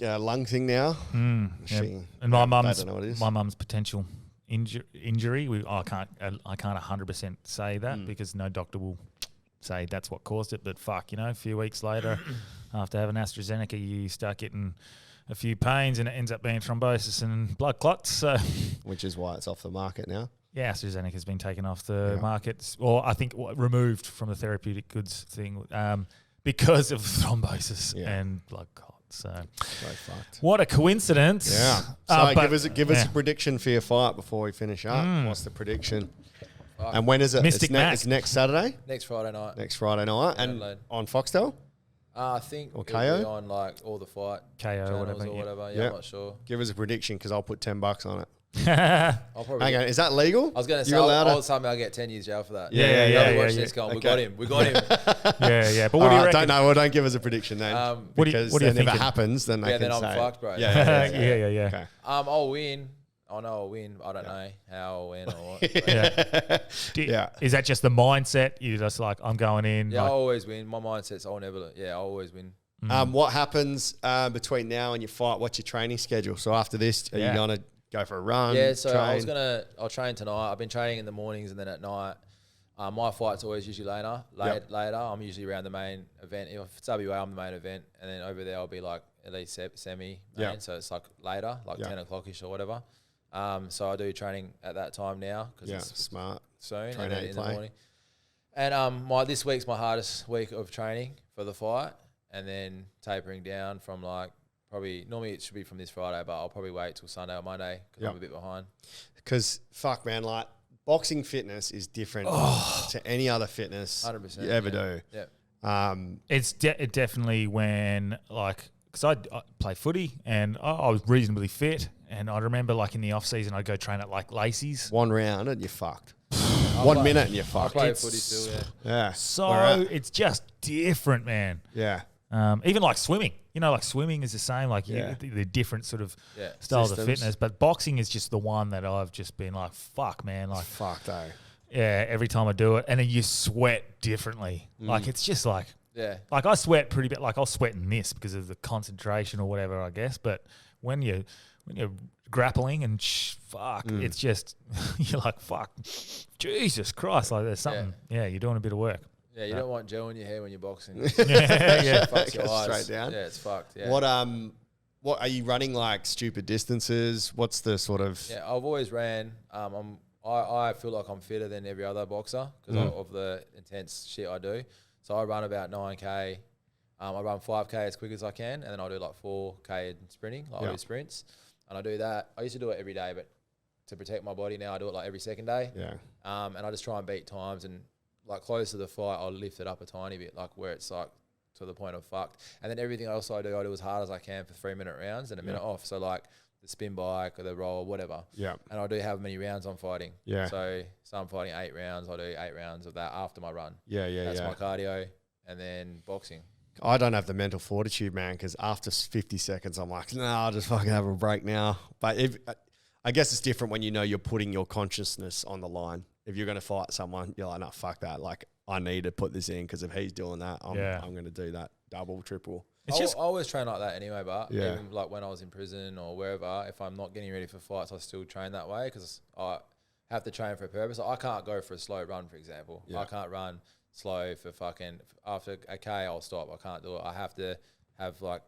lung thing now. Yeah. She, And my I mum's don't know what it is. my mum's potential injury. I can't 100% say that because no doctor will say that's what caused it. But fuck, you know, a few weeks later, after having AstraZeneca, you start getting a few pains, and it ends up being thrombosis and blood clots. So Which is why it's off the market now. yeah, AstraZeneca has been taken off the market, or I think removed from the therapeutic goods thing. because of thrombosis and blood clot. So fucked. What a coincidence. Yeah. So give us a prediction for your fight before we finish up. What's the prediction? And when is it? It's next Saturday? Next Friday night. Next Friday night. And Adelaide. on Foxtel? I think or it'll KO? be on like all the fight KO channels or whatever. Yeah, I'm not sure. Give us a prediction because I'll put $10 on it. I'll probably. Hang on, is that legal? I was going to say, I'll get 10 years jail for that. Yeah. Watch this going. Okay. We got him. Yeah. But what do you reckon? Don't know. Well, don't give us a prediction then. Because what do you then if think? it happens, then they can then say. I'm fucked, bro. Yeah. Okay. I'll win. I know I'll win. I don't know how I'll win or what. Yeah. Is that just the mindset? You're just like, I'm going in. Yeah, I always win. My mindset's I'll always win. What happens between now and your fight? What's your training schedule? So after this, are you going to go for a run? Yeah, so train? I'll train tonight. I've been training in the mornings and then at night. My fight's always usually later. I'm usually around the main event. If it's WA, I'm the main event. And then over there, I'll be like at least semi main. So it's like later, like 10 o'clock-ish or whatever. So I do training at that time now because it's smart. Soon Train and then in the morning. And this week's my hardest week of training for the fight. And then tapering down from normally it should be from this Friday, but I'll probably wait till Sunday or Monday because I'm a bit behind. Because fuck, man, like boxing fitness is different to any other fitness 100%, you ever do. Yeah. It's definitely when because I play footy and I was reasonably fit, and I remember like in the off season I'd go train at like Lacey's. 1 round and you're fucked. 1 minute and you're fucked. I play footy still, yeah. So it's just different, man. Yeah. Even like swimming, like swimming is the same. Like the different sort of styles of fitness, but boxing is just the one that I've just been like, fuck, man, like fuck though. Yeah, every time I do it, and then you sweat differently. Like it's just like like I sweat pretty bit. Like I'll sweat in this because of the concentration or whatever, I guess. But when you're grappling and it's just you're like, fuck, Jesus Christ, like there's something. Yeah, you're doing a bit of work. Yeah, you don't want gel in your hair when you're boxing. Yeah. Fucks your eyes. Straight down. Yeah, it's fucked. Yeah. What are you running like stupid distances? What's the sort of? Yeah, I've always ran. I feel like I'm fitter than every other boxer because of the intense shit I do. So I run about 9K. I run 5K as quick as I can, and then I'll do like 4K in sprinting. I do sprints, and I do that. I used to do it every day, but to protect my body now, I do it like every second day. Yeah. And I just try and beat times and. Like close to the fight, I'll lift it up a tiny bit, like where it's like to the point of fucked. And then everything else I do as hard as I can for 3-minute rounds and a minute off. So like the spin bike or the roll or whatever. Yeah. And I do have many rounds I'm fighting. Yeah. So I'm fighting 8 rounds. I do 8 rounds of that after my run. That's my cardio. And then boxing. I don't have the mental fortitude, man, because after 50 seconds, I'm like, no, I'll just fucking have a break now. But I guess it's different when you're putting your consciousness on the line. If you're going to fight someone, you're like, no, fuck that. Like, I need to put this in because if he's doing that, I'm going to do that double, triple. I always train like that anyway, but even like when I was in prison or wherever, if I'm not getting ready for fights, I still train that way because I have to train for a purpose. I can't go for a slow run, for example. I can't run slow for fucking – after a K, I'll stop. I can't do it. I have to have like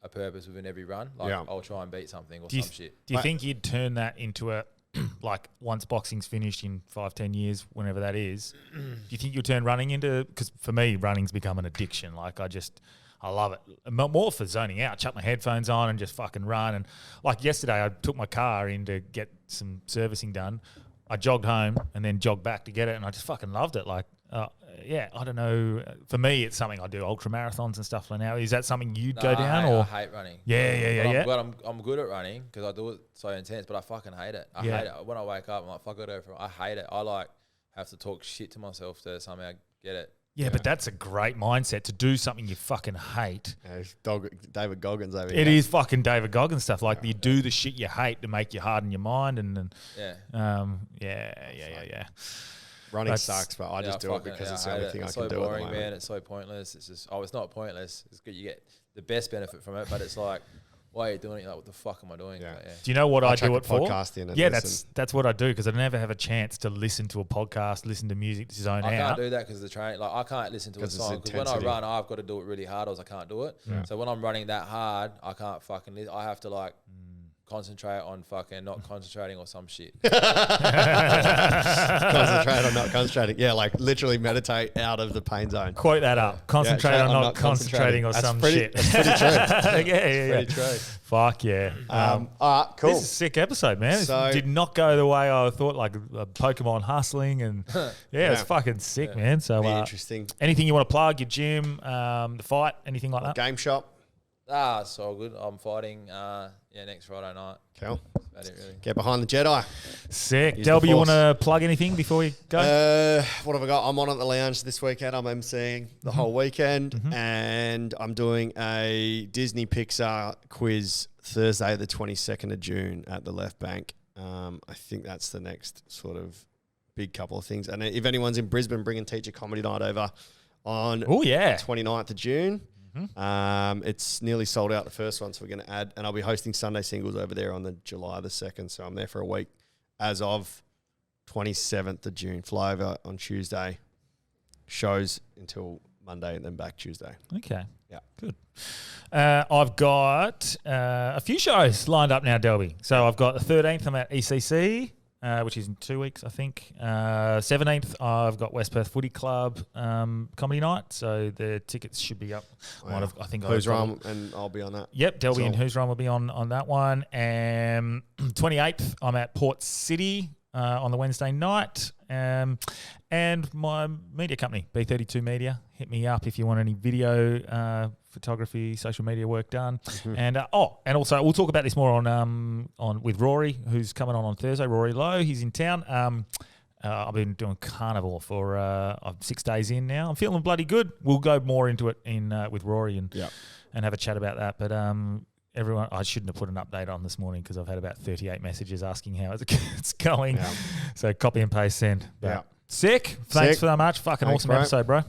a purpose within every run. Like I'll try and beat something or some shit. Do you think you'd turn that into a – like once boxing's finished in 5-10 years, whenever that is, do you think you'll turn running into, because for me, running's become an addiction. Like I love it. More for zoning out, chuck my headphones on and just fucking run. And like yesterday, I took my car in to get some servicing done. I jogged home and then jogged back to get it. And I just fucking loved it. Like, I don't know. For me, it's something I do ultra marathons and stuff like now. Is that something you'd go down? I hate running. Yeah. But I'm good at running because I do it so intense, but I fucking hate it. I hate it. When I wake up, I'm like, fuck, I hate it. I like have to talk shit to myself to somehow get it. Yeah, but that's a great mindset to do something you fucking hate. David Goggins over here. It is fucking David Goggins stuff. Like you do the shit you hate to make you harden your mind and Running sucks, but I just do it because it's the only thing I can do. It's so boring, man. It's so pointless. It's just it's not pointless. It's good. You get the best benefit from it, but it's like, why are you doing it? You're like, what the fuck am I doing? Yeah. Do you know what I do it for? Yeah, that's what I do because I never have a chance to listen to a podcast, listen to music, zone out. I can't do that because of the training. Like I can't listen to a song because when I run, I've got to do it really hard, or else I can't do it. Yeah. So when I'm running that hard, I can't fucking. I have to like concentrate on fucking not concentrating or some shit. Concentrate on not concentrating. Yeah, like literally meditate out of the pain zone. Quote that up. Concentrate on not concentrating or some shit. That's pretty true. Yeah. Pretty true. Fuck yeah. All right, cool. This is a sick episode, man. So- It did not go the way I thought, like Pokemon hustling and it's fucking sick, man. So Be interesting. anything you want to plug, your gym, the fight, anything like that? Game shop. It's all good. I'm fighting next Friday night. Cool. That's about it, really. Get behind the Jedi. Sick. Use the Delby, you force. want to plug anything before we go? What have I got? I'm on at the lounge this weekend. I'm emceeing the whole weekend, and I'm doing a Disney Pixar quiz Thursday, the 22nd of June at the Left Bank. I think that's the next sort of big couple of things. And if anyone's in Brisbane, bring and teach a comedy night over on 29th of June. It's nearly sold out, the first one, so we're going to add, and I'll be hosting Sunday Singles over there on the July the 2nd, so I'm there for a week as of 27th of June. Fly over on Tuesday, shows until Monday, and then back Tuesday. Okay. Yeah. Good. I've got a few shows lined up now, Delby. So I've got the 13th, I'm at ECC, which is in 2 weeks, I think. 17th, I've got West Perth Footy Club comedy night. So the tickets should be up. Wow. I think Who's Rum, and I'll be on that. Yep, Delby and Who's Rum will be on that one. And 28th, I'm at Port City on the Wednesday night. And my media company, B32 Media, hit me up if you want any video, photography, social media work done. And also we'll talk about this more on with Rory, who's coming on Thursday. Rory Lowe, he's in town. I've been doing carnival for I'm 6 days in now. I'm feeling bloody good. We'll go more into it with Rory and have a chat about that. But everyone, I shouldn't have put an update on this morning because I've had about 38 messages asking how it's going. Yeah. So copy and paste send. But sick. Thanks so much. Fucking awesome episode, bro.